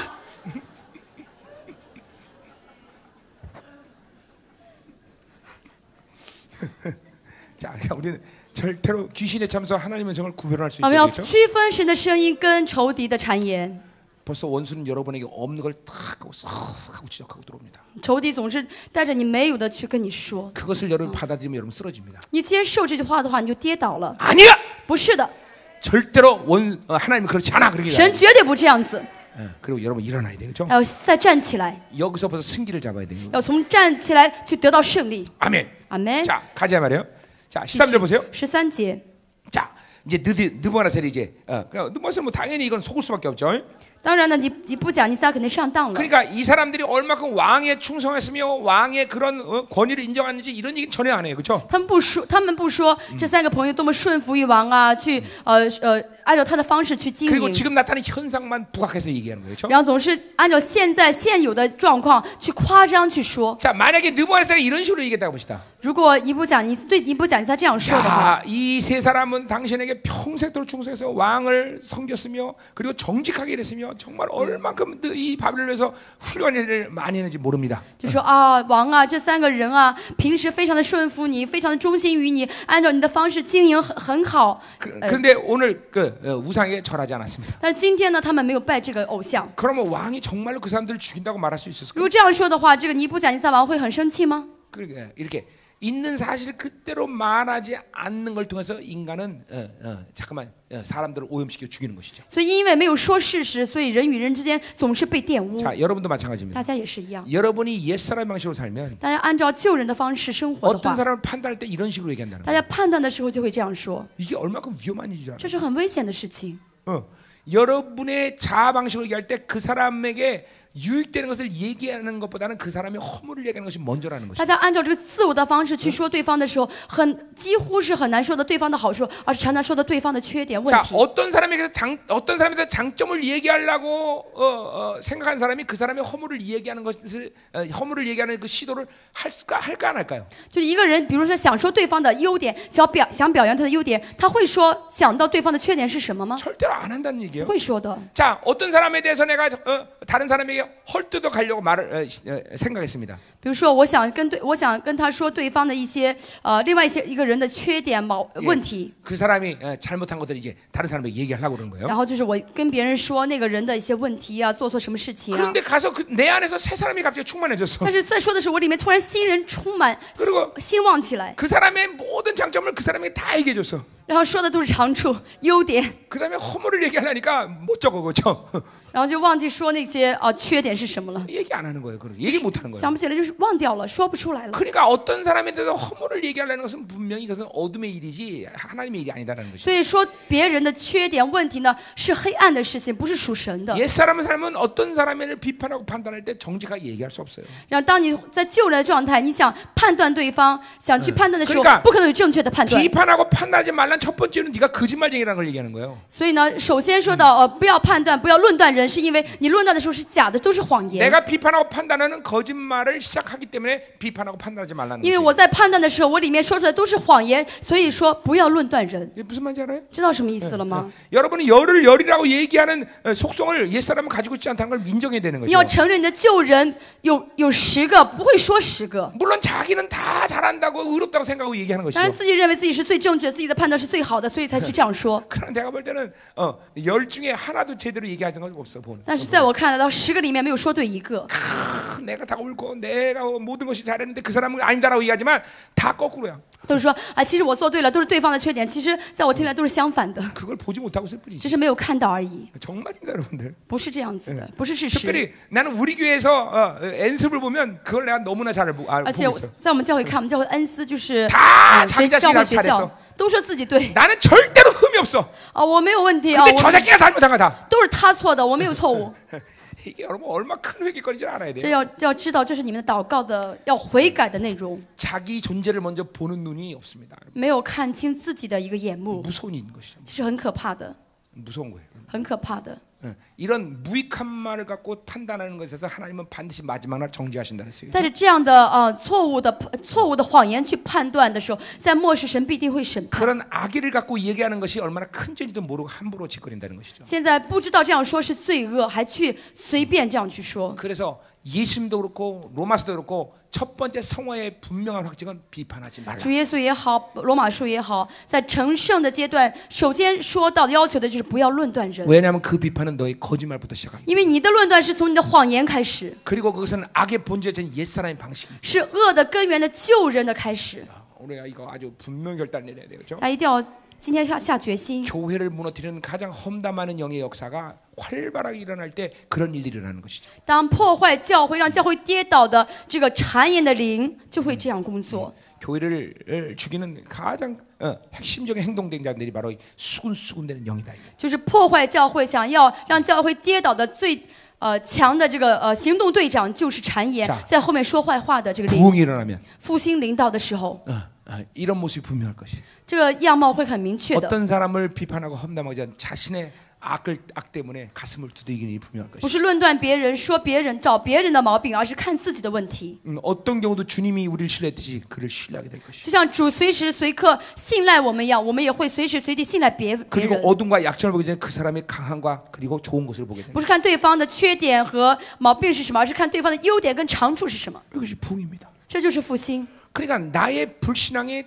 자, 그러니까 우리는 절대로 귀신의 참소와 하나님의 정을 구별할 수 我们要 있어야겠죠. 区分神的声音跟仇敌的谗言。 벌써 원수는 여러분에게 없는 걸 탁 하고 싹 하고 지적하고 들어옵니다. 仇敌总是带着你没有的去跟你说， 그것을 여러분 받아들이면 여러분 쓰러집니다. 你接受这句话的话，你就跌倒了。 아니야. 不是的， 절대로 하나님은 그렇지 않아. 그렇게 神绝对不这样子。 그리고 여러분 일어나야 되겠죠. 要再站起来， 여기서 벌써 승기를 잡아야 돼요. 要从站起来去得到胜利。 아멘. 阿门。 자, 가자 말이에요. 자, 13절 보세요. 13节， 자, 이제 느부갓네살이 이제 그러니까 느부갓네살 뭐 당연히 이건 속을 수밖에 없죠. 当然呢，你不讲，尼撒肯定上当了。 그러니까 이 사람들이 얼마큼 왕에 충성했으며 왕의 그런 권위를 인정하는지 이런 얘기는 전혀 안 해요, 그렇죠? 他们不说这三个朋友多么顺服于王啊，去按照他的方式去经 그리고 营， 지금 나타나는 현상만 부각해서 얘기하는 거예요, 그렇죠? 然后总是按照现有的状况去夸张去说。 자, 만약에 느부갓네살이 이런 식으로 얘기했다고 봅시다. 如果尼布甲尼撒这样说的话， 야, 이 세 사람은 당신에게 평생도록 충성해서 왕을 섬겼으며 그리고 정직하게 일했으며 정말 얼만큼 이 바벨론에서 훌륭한 일을 많이 했는지 모릅니다. 就说啊，王啊，这三个人啊，平时非常的顺服你，非常的忠心于你，按照你的方式经营很好。 그런데 오늘 그 우상에 절하지 않았습니다. 但是今天呢，他们没有拜这个偶像。 그러면 왕이 정말로 그 사람들을 죽인다고 말할 수 如 있었을까요? 果这样说的话，这个尼布甲尼撒王会很生气吗？ 그러게 이렇게 있는 사실 그대로 말하지 않는 걸 통해서 인간은 사람들을 오염시켜 죽이는 것이죠. 所以因为没有说事实，所以人与人之间总是被玷污。 자, 여러분도 마찬가지입니다. 大家也是一样， 여러분이 옛사람 방식으로 살면 大家按照旧人的方式生活的 어떤 话， 사람을 판단할 때 이런 식으로 얘기한다는 大 거예요. 家判断的时候就会这样说， 이게 얼마큼 위험한 일이지 这 않아요? 是很危险的事情。 여러분의 자아 방식으로 얘기할 때 그 사람에게 유익되는 것을 얘기하는 것보다는 그 사람의 허물을 얘기하는 것이 먼저라는 大 것이죠. 家按照这个自我的方式去说对方的时候，几乎是很难说到对方的好处，而是常常说到对方的缺点问 자, 题。 어떤 사람에게 장점을 얘기하려고 생각한 사람이 그 사람의 허물을 얘기하는 것을 허물을 얘기하는 그 시도를 할까 안 할까요? 就是一个人，比如说想说对方的优点，想表扬他的优点，他会想到对方的缺点是什么吗？ 절대로 안 한다는 얘기예요. 会说的。 자, 어떤 사람에 대해서 내가 다른 사람에게 헐뜯어 가려고 생각했습니다. 比如说，我想跟他说对方的一些另外一个人的缺点问题， 그 사람이 잘못한 것을 이제 다른 사람에게 얘기하려고 그러는 거예요. 然后就是我跟别人说那个人的一些问题啊，做错什么事情啊。 그런데 가서 내 안에서 새 사람이 갑자기 충만해졌어. 但是在说的时候，我里面突然新人充满，兴旺起来， 그 사람의 모든 장점을 그 사람에게 다 얘기해줬어. 然后说的都是长处、优点， 그 다음에 허물을 얘기하려니까 못 적어 그죠? 然后就忘记说那些缺点是什么了， 얘기 안 하는 거예요. 얘기 못 하는 거예요. 想不起来就是忘掉了，说不出来了。 그러니까 어떤 사람에 대해서 허물을 얘기하려는 것은 분명히 그것은 어둠의 일이지 하나님의 일이 아니다라는 것이죠. 所以说别人的缺点问题呢，是黑暗的事情，不是属神的。 옛 사람은 삶은 어떤 사람을 비판하고 판단할 때 정직하게 얘기할 수 없어요. 然后当你在旧人的状态，你想判断对方，想去判断的时候 그러니까 ，不可能有正确的判断。 비판하고 판단하지 말란 첫 번째는 네가 거짓말쟁이라는 걸 얘기하는 거예요. 所以呢，首先说到不要判断，不要论断人，是因为你论断的时候是假的，都是谎言。 내가 비판하고 판단하는 거짓말을 시작하기 때문에 비판하고 판단하지 말라는 因为 거죠. 我在判断的时候，我里面说出来都是谎言，所以说不要论断人。 이게 무슨 말인지 알아요? 知道什么意思了吗？ 여러분이 열이라고 얘기하는 속성을 옛사람은 가지고 있지 않다는 걸 인정해야 되는 你要 거죠. 承认你的旧人有10个，不会说10个。 물론 자기는 다 잘한다고 의롭다고 생각하고 얘기하는 当然 것이죠. 自己认为自己是最正确，自己的判断是最好的，所以才去这样说。 그러나 내가 볼 때는 10 중에 하나도 제대로 얘기하는 건 없어 보는. 但是在我看来，到10个里面没有说对一个。 내가 다 옳고 내가 모든 것이 잘했는데 그 사람은 아니다라고 얘기하지만 다 거꾸로야. 都是说啊，其实我做对了，都是对方的缺点。其实在我听来都是相反的， 그걸 보지 못하고 있을 뿐이지. 只是没有看到而已， 정말입니다, 여러분들. 不是这样子的，不是事实。 특별히 나는 우리 교회에서 연습을 보면 그걸 내가 너무나 잘 알고 而且 있어. 在我们教会看，我们教会恩师就是 다 자기 教 자신이 会 다 学校 잘했어. 都说自己对 나는 절대로 흠이 없어. 啊，我没有问题啊， 근데 저 새끼가 잘못한 거다. 都是他错的，我没有错误。 이게 여러분 얼마 큰 회개거리인지 알아야 这 돼요. 要知道，这是你们的祷告的要悔改的内容， 자기 존재를 먼저 보는 눈이 없습니다. 没有看清自己的一个眼目， 무서운 일인 것이죠. 这是很可怕的， 무서운 거예요. 很可怕的。 이런 무익한 말을 갖고 판단하는 것에서 하나님은 반드시 마지막 날 정죄하신다는 것이에요. 但是这样的错误的谎言去判断的时候，在末世神必定会审判。 그런 악의를 갖고 얘기하는 것이 얼마나 큰 죄인지도 모르고 함부로 짓거린다는 것이죠. 现在不知道这样说是罪恶，还去随便这样去说。 그래서 예수님도 그렇고 로마서도 그렇고 첫 번째 성화의 분명한 확증은 비판하지 말라. 主耶稣也好，罗马书也好，在成圣的阶段，首先说到的要求的就是不要论断人， 왜냐하면 그 비판은 너의 거짓말부터 시작합니다. 因为你的论断是从你的谎言开始， 그리고 그것은 악의 본질인 옛사람의 방식입니다. 是恶的根源的救人的开始。 우리가 이거 아주 분명 결단을 내야 되죠. 大家一定要今天下决心。 교회를 무너뜨리는 가장 험담하는 영의 역사가 활발하게 일어날 때 그런 일들이 일어나는 것이죠. 当破坏教会、让教会跌倒的这个谗言的灵，就会这样工作。 교회를 죽이는 가장 핵심적인 행동대장들이 바로 수군수군되는 영이다. 就是破坏教会，想要让教会跌倒的最强的这个行动队长，就是谗言，在后面说坏话的这个灵。 부흥이 일어나면 复兴临到的时候， 이런 모습이 분명할 것이. 这个样貌会很明确的。 어떤 사람을 비판하고 험담하기 전 자신의 악 때문에 가슴을 두드리는 일이 분명할 不 것이. 是论断别人、说别人、找别人的毛病，而是看自己的问题。 어떤 경우도 주님이 우리를 신뢰했듯이 그를 신뢰하게 될 것이. 就像主随时随刻信赖我们一样，我们也会随时随地信赖别 그리고 人。 어둠과 약점을 보기 전에 그 사람의 강함과 그리고 좋은 것을 보게 된다. 不是看对方的缺点和毛病是什么，而是看对方的优点跟长处是什么。 이것이 부흥입니다. 这就是复兴。 그러니까 나의 불신앙에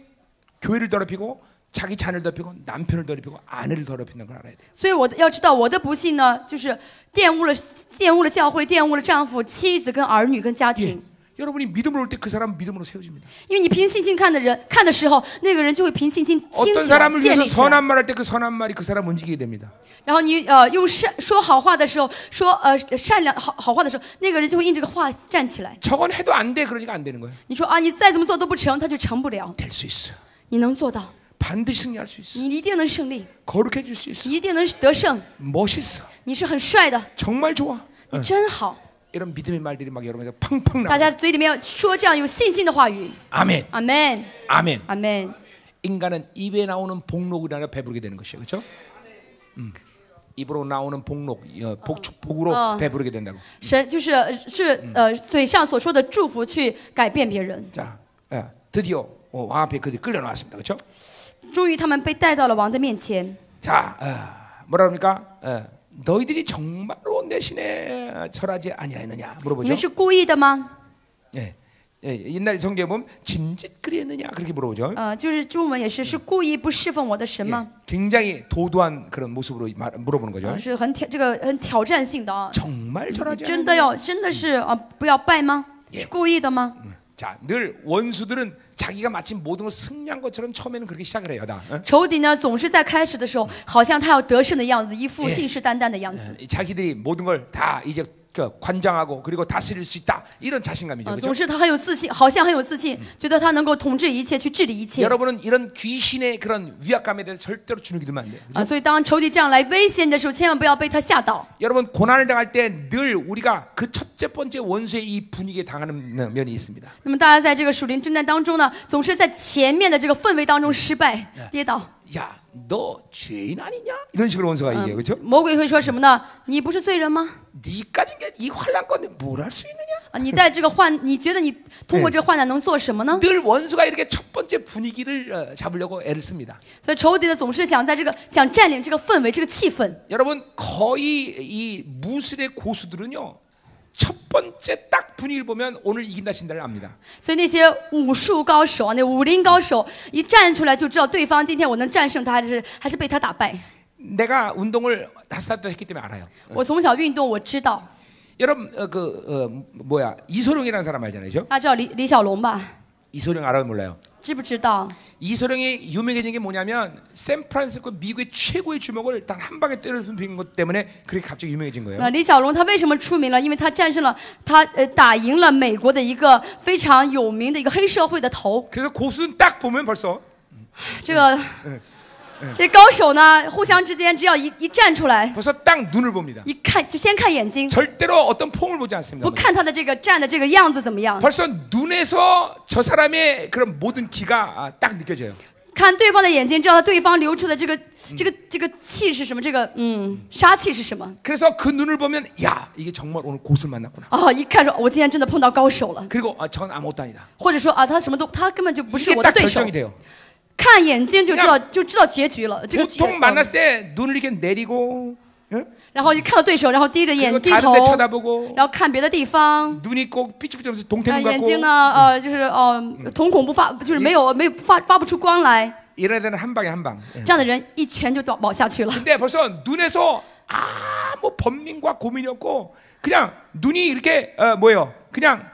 교회를 더럽히고 자기 자녀를 더럽히고 남편을 더럽히고 아내를 더럽히는 걸 알아야 돼요. 所以我要知道，我的不幸呢，就是玷污了教会，玷污了丈夫、妻子跟儿女跟家庭。 여러분이 믿음으로 올 때 그 사람은 믿음으로 세워집니다. 因为你凭信心看的时候，那个人就会凭信心兴 어떤 起来、 사람을 建 위해서 立起来。 선한 말 할 때 그 선한 말이 그 사람 움직이게 됩니다. 然后你用说好话的时候，说善良好话的时候，那个人就会因这个话站起来。 저건 해도 안 돼. 그러니까 안 되는 거예요. 你说啊，你再怎么做都不成，他就成不了。 될 수 있어. 你能做到， 반드시 승리할 수 있어. 你一定能胜利， 거룩해질 수 있어. 你一定能得胜。 멋있어. 你是很帅的， 정말 좋아. 你真好。 이런 믿음의 말들이 막 여러분에서 팡팡 大 나와. 家嘴里面说这样有信心的话语。 아멘. 阿门， 아멘. 阿门。 인간은 입에 나오는 복록이 아니라 배부르게 되는 것이에요. 그렇죠? 입으로 나오는 복록, 복으로 배부르게 된다고. 神就是嘴上所说的祝福去改变别人。 자, 드디어 왕 앞에 그들이 끌려 나왔습니다. 그렇죠? 终于他们被带到了王的面前。 자, 뭐라 그럽니까? 너희들이 정말로 내 신에 절하지 아니하였느냐 你 물어보죠. 们是故意的吗？ 예, 옛날 성경에 보면 짐짓그리했느냐 그렇게 물어보죠. 就是中文也是，是故意不侍奉我的神吗？ 굉장히 도도한 그런 모습으로 물어보는 거죠. 是很挑战性的啊！ 정말 절하지 真 않느냐? 的真的是不要拜吗？是故意的吗？ 자, 늘 원수들은 자기가 마치 모든 걸 승리한 것처럼 처음에는 그렇게 시작을 해요. 다. 仇敌呢，总是在开始的时候，好像他要得胜的样子，一副信誓旦旦的样子。 자기들이 모든 걸 다 이제 관장하고 그리고 다스릴 수 있다 이런 자신감이죠. 总 그렇죠? 是他很有自信，好像很有自信，觉得他能够统治一切，去治理一切。 여러분은 이런 귀신의 그런 위압감에 대해서 절대로 주눅이 들면 안 돼요. 所以当仇敌这样来威胁你的时候，千万不要被他吓倒。 여러분 고난을 당할 때 늘 우리가 그 첫째 번째 원수의 이 분위기에 당하는 면이 있습니다. 那么大家在这个属灵征战当中呢，总是在前面的这个氛围当中失败、跌倒。 야, 너 죄인 아니냐? 이런 식으로 원수가 얘기해요. 그렇죠? 魔鬼会说什么呢？你不是罪人吗？ 네가 진 게 이 환난 건데 뭘 할 수 있느냐? 你在这个你觉得你通过这个患难能做什么呢？ 늘 원수가 이렇게 첫 번째 분위기를 잡으려고 애를 씁니다. 所以仇敌呢，总是想想占领这个氛围、这个气氛。 여러분 거의 이 무술의 고수들은요. 첫 번째 딱 분위기를 보면 오늘 이긴다 진다를 압니다. 所以那些武术高手啊，那武林高手一站出来就知道对方今天我能战胜他，还是被他打败。 내가 운동을 5살 때 했기 때문에 알아요. 我从小运动，我知道。 여러분 이소룡이라는 사람 알잖아요, 그죠? 大家知道李小龙吧？ 이소룡 알아요, 몰라요? 知不知道？ 이소룡이 유명해진 게 뭐냐면 샌프란시스코 미국의 최고의 주먹을 단 한 방에 때려준 것 때문에 그렇게 갑자기 유명해진 거예요. 那李小龙他为什么出名了？因为他战胜了打赢了美国的一个非常有名的一个黑社会的头。 그래서 고수는 딱 보면 벌써 这高手呢，互相之间只要一站出来， 벌써 딱 눈을 봅니다. 一看就先看眼睛， 절대로 어떤 폼을 보지 않습니다. 不看他的这个站的这个样子怎么样， 벌써 눈에서 저 사람의 그런 모든 기가 딱 느껴져요. 看对方的眼睛，知道对方流出的这个气是什么，杀气是什么。 그래서 그 눈을 보면 야 이게 정말 오늘 고수를 만났구나. 一看说，我今天真的碰到高手了， 그리고 저건 아무것도 아니다. 或者说他根本就不是 이게 我的 딱 对手。 결정이 돼요. 看眼睛就知道结局了。这个 보통 만났을 때 눈을 이렇게 내리고 然后一看到对手，然后低着眼 그리고 低 다른 头， 데 쳐다보고 然后看别的地方。 눈이 꼭 삐죽삐죽하면서 동태눈 眼 같고 睛呢，就是瞳孔不发，就是没有发不出光来。 이런 애들은 한 방에 한 방. 这样的人一拳就倒下去了。 근데 벌써 눈에서 아무 번민과 고민이 없고 그냥 눈이 이렇게 그냥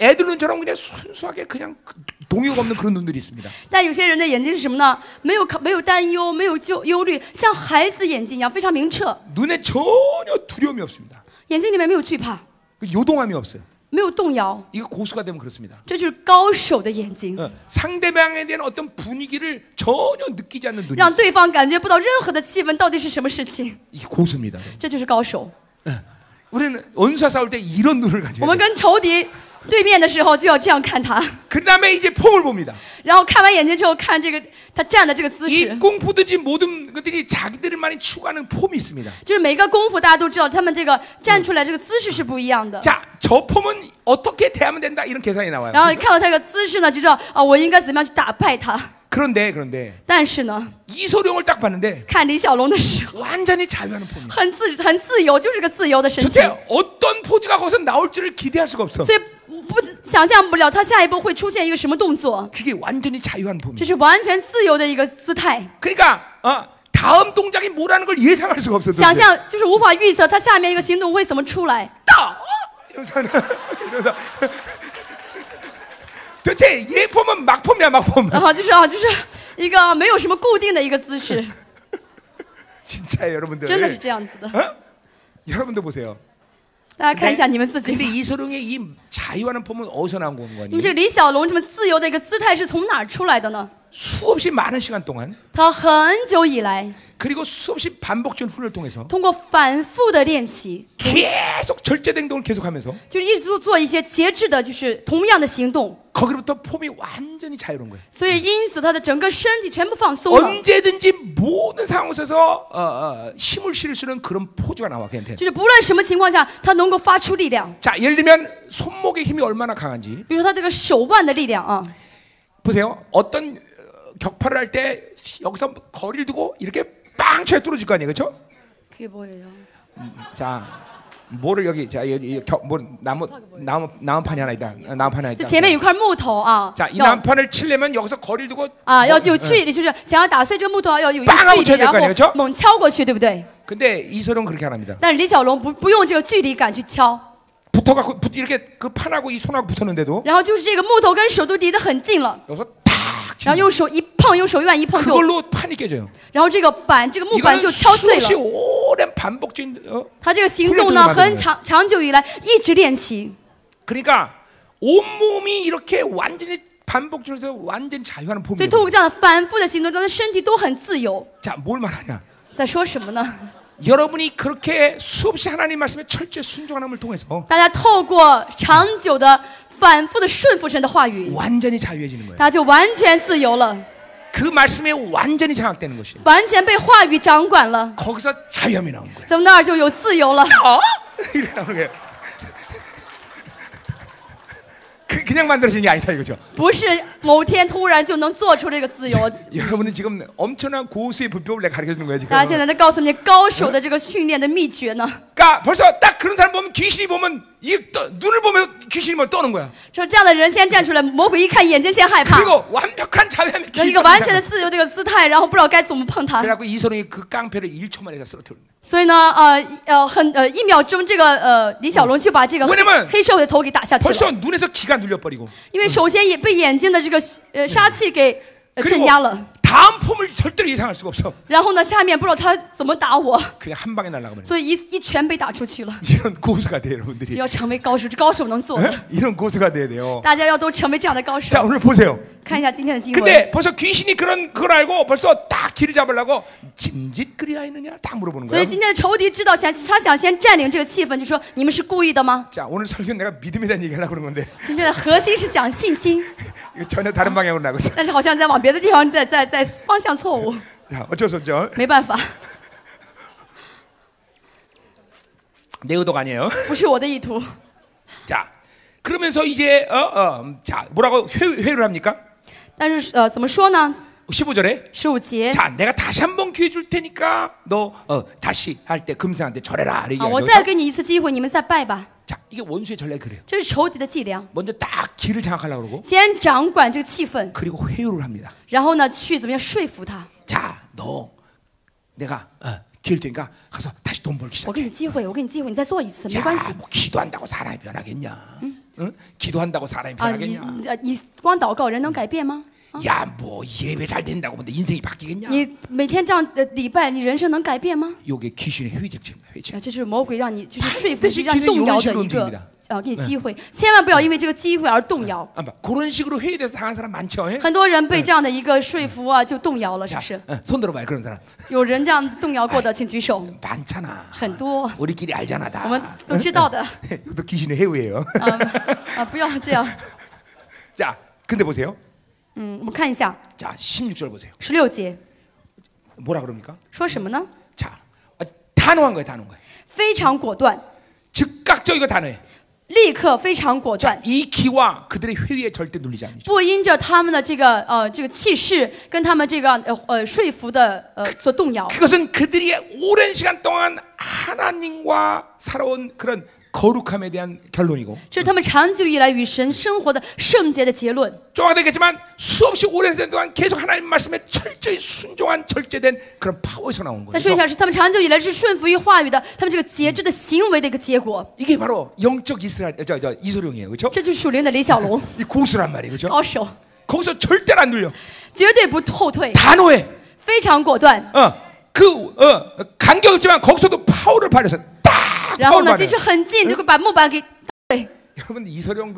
애들 눈처럼 그냥 순수하게 그냥 동요가 없는 그런 눈들이 있습니다. 但有些人的眼睛是什么呢？没有担忧，没有忧虑，像孩子眼睛一样非常明澈， 눈에 전혀 두려움이 없습니다. 眼睛里面没有惧怕， 요동함이 없어요. 没有动摇。 이거 고수가 되면 그렇습니다. 这就是高手的眼睛， 상대방에 대한 어떤 분위기를 전혀 느끼지 않는 눈이 让 있어요. 对方感觉不到任何的气氛到底是什么事情。 이게 고수입니다. 这就是高手。 우리는 원수와 싸울 때 이런 눈을 我 가져야 们 돼요. 跟仇敌对面的时候就要这样看他， 그 다음에 이제 폼을 봅니다. 然后看完眼睛之后看这个他站的这个姿 이 势。 꽁푸든지 모든 것들이 자기들만이 추구하는 폼이 있습니다. 就是每个功夫大家都知道，他们这个站出来这个姿势是不一样的。 자, 저 폼은 어떻게 대하면 된다 이런 계산이 나와요. 然后看到他这个姿势呢，就知道我应该怎么样去打败他。 그런데 但是呢， 이소룡을 딱 봤는데 看李小龙的时候， 완전히 자유하는 폼이에요. 很自由，就是个自由的身体， 도대체 어떤 포즈가 거기서 나올지를 기대할 수가 없어. 所以想象不了他下一步会出现一个什么动作， 그게 완전히 자유한 这 폼이에요. 是完全自由的一个姿态。 그러니까 다음 동작이 뭐라는 걸 예상할 수가 없어. 想象就是无法预测他下面一个行动会怎么出来。 이러면서 도대체 얘 폼은 막폼이야 막폼. 然后就是一个没有什么固定的一个姿势， 진짜예요 여러분들. 真的是这样子的。 여러분도 보세요. 大家看一下你们自己 근데 。 이소룡의 이 자유하는 폼은 어디서 나온 你 거니? 们这个李小龙这么自由的一个姿态是从哪儿出来的呢？ 수없이 많은 시간 동안 他很久以来 그리고 수없이 반복적인 훈련을 통해서 通过反复的练习， 계속 절제 행동을 계속하면서 就是一直做一些节制的，就是同样的行动。 거기로부터 폼이 완전히 자유로운 거예요. 所以因此他的整个身体全部放松了， 언제든지 모든 상황에서 힘을 실을 수 있는 그런 포즈가 나와 걔한테. 就是不论什么情况下，他能够发出力量。 자, 예를 들면 손목의 힘이 얼마나 강한지 比如说他这个手腕的力量啊， 보세요. 어떤 격파를 할 때 여기서 거리를 두고 이렇게 빵 쳐야 뚫어질 거 아니에요, 그렇죠? 그게 뭐예요? 자, 뭐를 여기 자 여기 뭐 나무판이 하나 있다. 나무판이 하나 就 있다. 前面有块木头啊， 자, 이 要 나무판을 치려면 여기서 거리를 두고 啊要有距离，就是想要打碎这个木头要有一个 빵하고 距 쳐야 离， 될거 然 아니에요, 그렇죠? 后猛敲过去，对不对？ 근데 이소룡은 그렇게 안 합니다. 但是李小龙不用这个距离感去敲， 붙어갖고 이렇게 그 판하고 이 손하고 붙었는데도 然后就是这个木头跟手都离得很近了， 여기서 탁 然后 치면 用手一碰，用手腕一碰就， 그걸로 판이 깨져요. 然后这个木板 이거는 就敲碎 수없이 了。 오랜 반복적인 他这个行动呢，很长久以来一直练习， 그러니까 온 몸이 이렇게 완전히 반복적으로 완전히 자유하는 所以 폼이에요. 通过这样的反复的行动，让他身体都很自由。 자, 뭘 말하냐? 在说什么呢？ 여러분이 그렇게 수없이 하나님 말씀에 철저히 순종함을 통해서 大家透过长久的反复的顺服神的话语， 완전히 자유해지는 거예요. 大家就完全自由了， 그 말씀에 완전히 장악되는 것이에요. 完全被话语掌管了， 거기서 자유함이 나오는 거예요. 从那儿就有自由了。 이래 나오는 거예요. 그냥 만들어지는 게 아니다 이거죠. 不是某天突然就能做出这个自由。 여러분은 지금 엄청난 고수의 비법을 내가 가르쳐 주는 거예요 지금. 大家现在在告诉你高手的这个训练的秘诀呢。 그러니까 벌써 딱 그런 사람 보면 귀신이 보면 이게 눈을 보면 귀신이 뭐 떠는 거야. 说这样的人先站出来，魔鬼一看眼睛先害怕， 그리고 완벽한 자유함이 有一个完全的自由这个姿态，然后不知道该怎么碰他。 그래갖고 이선웅이 그 깡패를 1초 만에 다 쓰러뜨려. 所以呢，1秒钟，这个李小龙就把这个 왜냐면 黑社会的头给打下去 벌써 了。 눈에서 기가 눌려버리고 因为首先也被眼睛的这个杀气给镇 그리고 压了， 다음 폼을 절대로 예상할 수가 없어. 然后呢，下面不知道他怎么打我， 그냥 한 방에 날아가버려. 所以一拳被打出去了。 이런 고수가 돼요 여러분들이. 要成为高手，这高手能做的， 이런 고수가 돼야 돼요. 大家要都成为这样的高手 자 。 오늘 보세요. 看一下今天的经文。 근데 벌써 귀신이 그걸 알고 벌써 딱 길을 잡으려고 짐짓그리하였느냐 딱 물어보는 所以 거예요. 今天的仇敌知道他想先占领这个气氛，就说你们是故意的吗？ 자 오늘 설교 내가 믿음에 대한 얘기하려고 그러는 건데 今天的核心是讲信心， 이거 전혀 다른 방향으로 나고 있어. 但是好像在往别的地方在方向错误， 자 어쩔 수 없죠. 没办法， 내 의도가 아니에요. 不是我的意图。 자 그러면서 이제 자 뭐라고 회유를 합니까? 但是怎么说呢？ 15절에 15节 자 내가 다시 한번 기회 줄 테니까 너 다시 할 때 금상한테 절해라 啊， 얘기하죠. 我再给你一次机会，你们再拜吧。 자 이게 원수의 전략이 그래요. 这是仇敌的伎俩， 먼저 딱 길을 장악하려고 그러고 先掌管这个气氛， 그리고 회유를 합니다. 然后呢去怎么样说服他？ 자 너 내가 기회를 주니까 가서 다시 돈 벌기 我 시작해. 给你机会，我给你机会，你再做一次，没关系 자, 뭐 기도한다고 사람이 변하겠냐? 응? 기도한다고 사람이 啊。 변하겠냐? 你光祷告人能改变吗？ 야, 뭐 예배 잘 된다고 근데 인생이 바뀌겠냐? 你每天这样礼拜，你人生能改变吗？ 요게 귀신의 회적입니다. 회적. 这是魔鬼让你就是说服 반드시 你，让你动摇的一 기회는 个给你机会，千万不要因为这个机会而动摇。 아마 그런 식으로 회의돼서 당한 사람 많죠. 예? 很多人被这样的一个说服啊，就动摇了，是 자, 不是？ 손 들어봐요 그런 사람. 有人这样动摇过的，请举手。 많잖아. 很多， 우리끼리 알잖아 我 다. 们都知道的。 이것도 귀신의 회유예요. 不要这样。 자, 근데 보세요. 我们看一下 자, 16절 보세요. 16节 뭐라 그럽니까? 说什么呢？ 자, 단호한 거예요, 단호한 거예요. 非常果断， 즉각적이고 단호해. 立刻非常果断， 이 기와 그들의 회의에 절대 눌리지 않죠. 不因着他们的这个气势跟他们这个说服的所动摇。 그것은 그들이 오랜 시간 동안 하나님과 살아온 그런 거룩함에 대한 결론이고 这是他们长久以来与神生活的圣洁的结论。 좀 아까 얘기했지만 수없이 오랜 시간 동안 계속 하나님 말씀에 철저히 순종한 절제된 그런 파워에서 나오는 再说一 거예요. 下，是他们长久以来是顺服于话语的，他们这个节制的行为的一个结果。 이게 바로 영적 이스라엘 이소룡이에요, 그렇죠? 这就是属灵的李小龙 이 고수란 말이에요, 그렇죠? 高手， 거기서 절대로 안 눌려. 绝对不后退， 단호해. 非常果断。 간격 없지만 거기서도 파워를 발휘해서 딱 然后 파워를 呢， 발휘해. 即使很近，就会把木板给对， 여러분 이소룡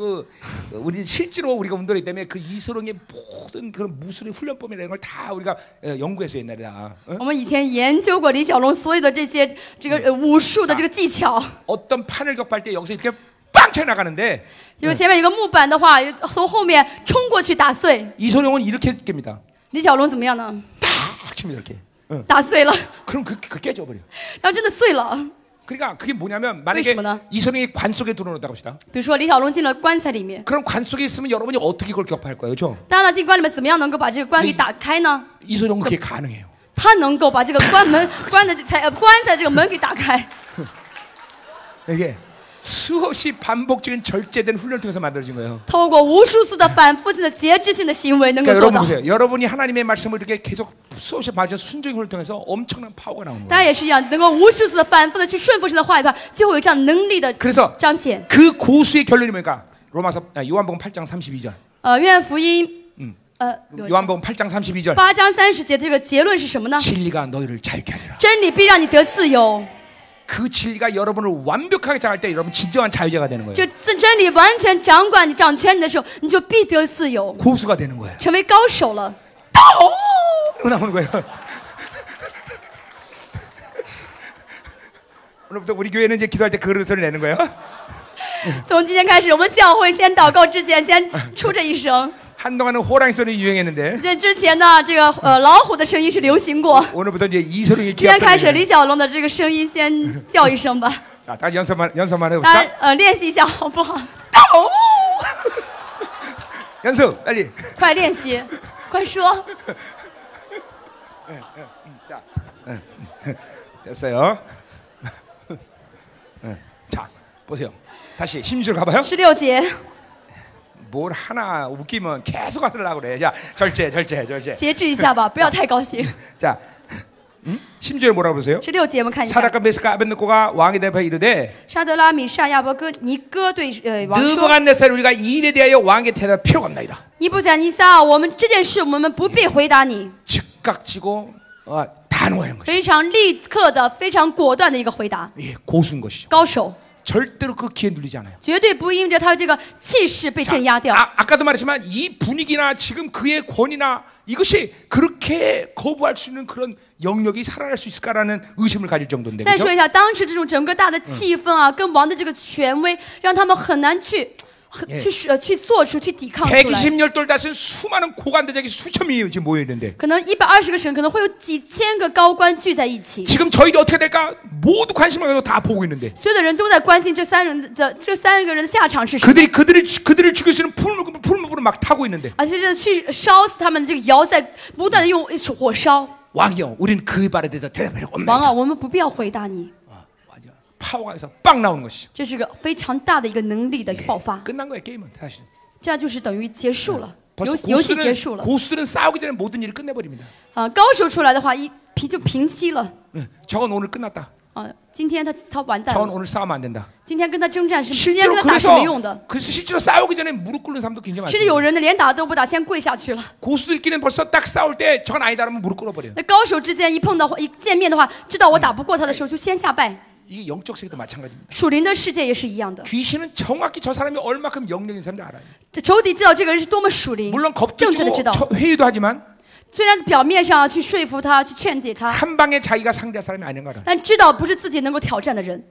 우리 실제로 우리가 운동하기 때문에 그 이소룡의 모든 그런 무술의 훈련법이라는 걸 다 우리가 연구했어요 옛날에 다. 我们以前研究过李小龙所有的这个武术的这个技巧。 어떤 판을 격파할 때 여기서 이렇게 빵 쳐 나가는데 就是前面有个木板的话，从后面冲过去打碎。 이소룡은 이렇게 깹니다. 李小龙怎么样呢？ 탁 치면 이렇게. 打碎了， 그럼 그 깨져버려. 然后真的碎了。 그러니까 그게 뭐냐면 만약에 为什么呢？ 이소룡이 관 속에 들어온다고 합시다. 比如说李小龙进了棺材里面， 그럼 관 속에 있으면 여러분이 어떻게 그걸 격파할 거예요, 그렇죠? 大家呢进棺里面怎么样能够把这个棺给打开呢？ 이소룡은 그게 가능해요. 他能够把这个棺材这个门给打开。 이게 수없이 반복적인 절제된 훈련을 통해서 만들어진 거예요. 透过无数次的反复性的节制性的行为能够 그러니까 做 여러분 到。 보세요. 여러분이 하나님의 말씀을 이렇게 계속 수없이 봐준 순종의 훈련을 통해서 엄청난 파워가 나오는 大家 거예요. 也是一样，能够无数次的反复的去顺服神的话语的话，就会有这样能力的 그래서 彰显。 그 고수의 결론이 뭐니까 요한복음 8장 32절. 约翰福音요한복음 8장 32절. 8章30节这个结论是什么呢？ 진리가 너희를 자유케 하리라. 真理必让你得自由。 그 진리가 여러분을 완벽하게 장할 때 여러분 진정한 자유자가 되는 거예요. 这真理完全掌管你、掌权你的时候，你就必得自由， 고수가 되는 거예요. 成为高手了。 또 나오는 거예요. 오늘부터 우리 교회는 이제 기도할 때 그릇을 내는 거예요. 从今天开始，我们教会先祷告之前，先出这一声。 한동안은 호랑이 소리 유행했는데 这之前呢，这个老虎的声音是流行过。 오늘부터 이제 이소룡이 今天开始， 기합 李小龙的这个声音先叫一声吧。 자, 다시 연습만 大 해봅시다. 家练习一下好不好？ 연습 빨리. 快练习，快说。 자, 됐어요. 자, 보세요. 다시 16절 가봐요. 16节， 뭘 하나 웃기면 계속 하려고 그래. 자, 절제. 节制一下吧，不要太高兴。 자, 16절 뭐라고 보세요? 16节我们看一下， 사라카 메스카 아벤느코가 왕에 대하여 이르되 沙德拉米沙亚伯哥尼哥对王说 느부갓네살 우리가 이 일에 대하여 왕에게 대답할 필요가 없나이다. 尼布甲尼撒，我们这件事我们不必回答你， 즉각지고 단호한 것이. 非常立刻的、非常果断的一个回答。 예, 고수인 것이죠. 高手 절대로 그 기에 눌리지 않아요. 绝对不因着他这个气势被镇压掉。 아까도 말했지만 이 분위기나 지금 그의 권위나 이것이 그렇게 거부할 수 있는 그런 영역이 살아날 수 있을까라는 의심을 가질 정도인데. 再 그렇죠? 说一下，当时这种整个大的气氛啊，跟王的这个权威，让他们很难去做出去抵抗出来。 120열돌 다신 수많은 고관대장이 수천 명이 지금 모여 있는데. 可能120个省，可能会有几千个高官聚在一起。 지금 저희들이 어떻게 될까 모두 관심을 가지고 다 보고 있는데. 所有的人都在关心这三个人的下场是什么。 그들을 죽일 수 있는 풀무불을 막 타고 있는데. 而且这去烧死他们的这个窑，在不断的用火烧。 왕이여, 우리는 그 말에 대해서 대답할 필요가 王 없나이다. 啊，我们不必要回答你。 파워가 빵 나오는 것이죠. 这是个非常大的一个能力的一个爆发。 끝난 거야 게임은 사실. 这样就是等于结束了， 벌써 游戏结束了。 고수들은 싸우기 전에 모든 일을 끝내버립니다. 高手出来的话，就平息了。 저건 오늘 끝났다. 今天他完蛋 저건 了。 오늘 싸우면 안 된다. 今天跟他征战是，今天 실제로 跟他打是没用的。 그래서 실제로 싸우기 전에 무릎 꿇는 사람도 굉장히 甚至有 많습니다. 人呢，连打都不打，先跪下去了。 고수들끼리는 벌써 딱 싸울 때 저건 아니다 하면 무릎 꿇어버려요. 那高手之间一碰到一见面的话，知道我打不过他的时候，就先下拜。 이게 영적 세계도 마찬가지입니다. 属灵的世界也是一样的。 귀신은 정확히 저 사람이 얼마큼 영적인 사람인지 알아요. 这仇敌知道这个人是多么属灵， 물론 正直的知道。 회의도 하지만 虽然表面上去说服他，去劝解他， 한 방에 자기가 상대할 사람이 아닌 거라. 但知道不是自己能够挑战的人。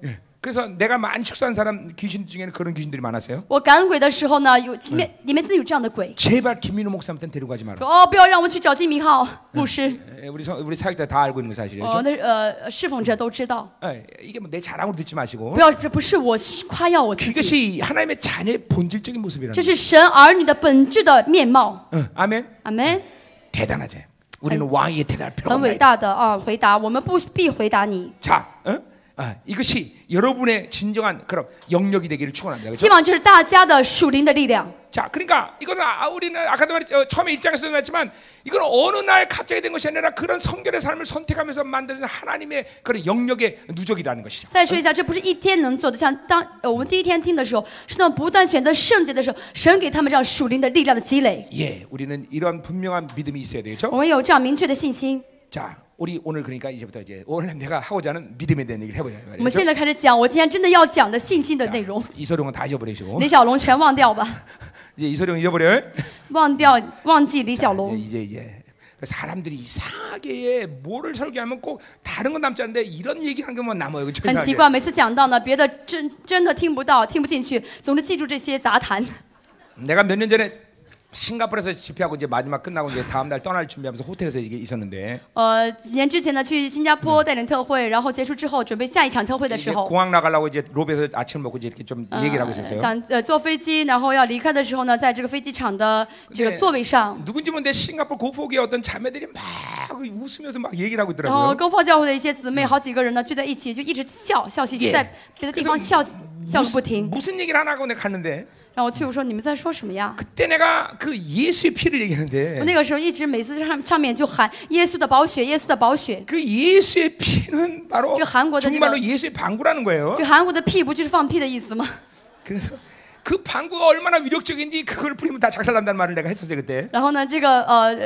그래서 내가 많이 축소한 사람 귀신 중에는 그런 귀신들이 많았어요. 我赶鬼的时候呢，里面真的有这样的鬼。 제발 김민호 목사한테 데리고 가지 마라. 说不要让我去找金明浩牧师。 우리 사역자 다 알고 있는 거 사실이에요. 那侍奉者都知道。 이게 뭐 내 자랑으로 듣지 마시고. 不要，这不是我夸耀我自己， 그것이 하나님의 자녀의 본질적인 모습이라는 这是神儿女的本质的面貌。 아멘. 阿门。 대단하지. 우리는 왕에게 대답할 필요가 很伟 없나이다. 大的回答，我们不必回答你。 자, 이것이 여러분의 진정한 그런 영역이 되기를 축원합니다. 希 그렇죠? 望这是大家的属灵的力量。 자, 그러니까 이거는 우리는 아까도 처음에 1장에서도 말했지만 이거는 어느 날 갑자기 된 것이 아니라 그런 성결의 삶을 선택하면서 만드는 하나님의 그런 영역의 누적이라는 것이죠. 再说一下，这不是一天能做的，像我们第一天听的时候，是他们不断选择圣洁的时候，神给他们这样属灵的力量的积累。 예, 우리는 이런 분명한 믿음이 있어야 되겠죠. 我们有这样明确的信心。 자, 우리 오늘 그러니까 이제부터 이제 오늘 내가 하고자 하는 믿음에 대한 얘기를 해보자 我们现在开始讲我今天真的要讲的信心的内容。 이소룡은 다 잊어버리시고 李小龙全忘掉吧， 이제 이소룡 잊어버려. 忘记李小龙。 이제 사람들이 이상하게 뭐를 설교하면 꼭 다른 건 남지 않는데 이런 얘기하는 것만 남아요. 그렇죠? 很奇怪，每次讲到呢，别的真的听不到，听不进去，总是记住这些杂谈。 내가 몇 년 전에 싱가포르에서 집회하고 이제 마지막 끝나고 이제 다음 날 떠날 준비하면서 호텔에서 이게 있었는데 几年之前呢，去新加坡带领特会，然后结束之后准备下一场特会的时 이제 候， 공항 나가려고 이제 로비에서 아침을 먹고 이제 이렇게 좀 얘기를 하고 있었어요. 想坐飞机，然后要离开的时候呢，在这个飞机场的这个座位上， 누군지 모르는데 싱가포르 고폭의 어떤 자매들이 막 웃으면서 막 얘기를 하고 然后 있더라고요. 高炮教会的一些姊妹，好几个人呢聚在一起，就一直笑嘻嘻， 예 在别的地方笑个不停。 무슨 얘기를 하나 하고 내가 갔는데 然后我去，我说你们在说什么呀？ 그때 내가 그 예수의 피를 我 얘기하는데 那个时候一直每次上面就喊耶稣的宝血，耶稣的宝血。 그 예수의 피는 바로 저 한국어도 정말로 이거- 예수의 방구라는 거예요. 这韩国的屁不就是放屁的意思吗？ 그래서 그 방구가 얼마나 위력적인지 그걸 뿌리면 다 작살난다는 말을 내가 했었어요 그때. 然后呢，这个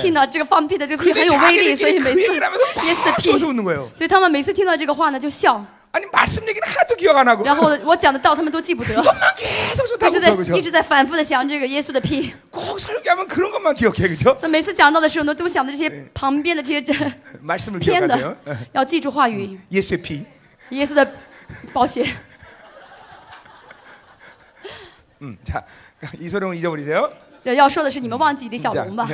屁呢，这个放屁的这个屁很有威力，所以 자기들끼리 每 그 次 얘기를 하면서 耶稣的 막 屁， 쏘서 웃는 거예요. 所以他们每次听到这个话呢就笑。 아니 말씀 얘기는 하나도 기억 안 하고 然后我讲的道他们都记不得， 그것만 계속 一 좋다고 直在 그러죠. 一直在反复的想这个耶稣的屁。 꼭 설교하면 그런 것만 기억해 그죠? 所以每次讲到的时候呢，都想的这些旁边的这些 말씀을 偏 기억하세요. 的，要记住话语， 예수의 피. 耶稣的宝血。 자 이소룡을 잊어버리세요. 要说的是你们忘记李小龙吧。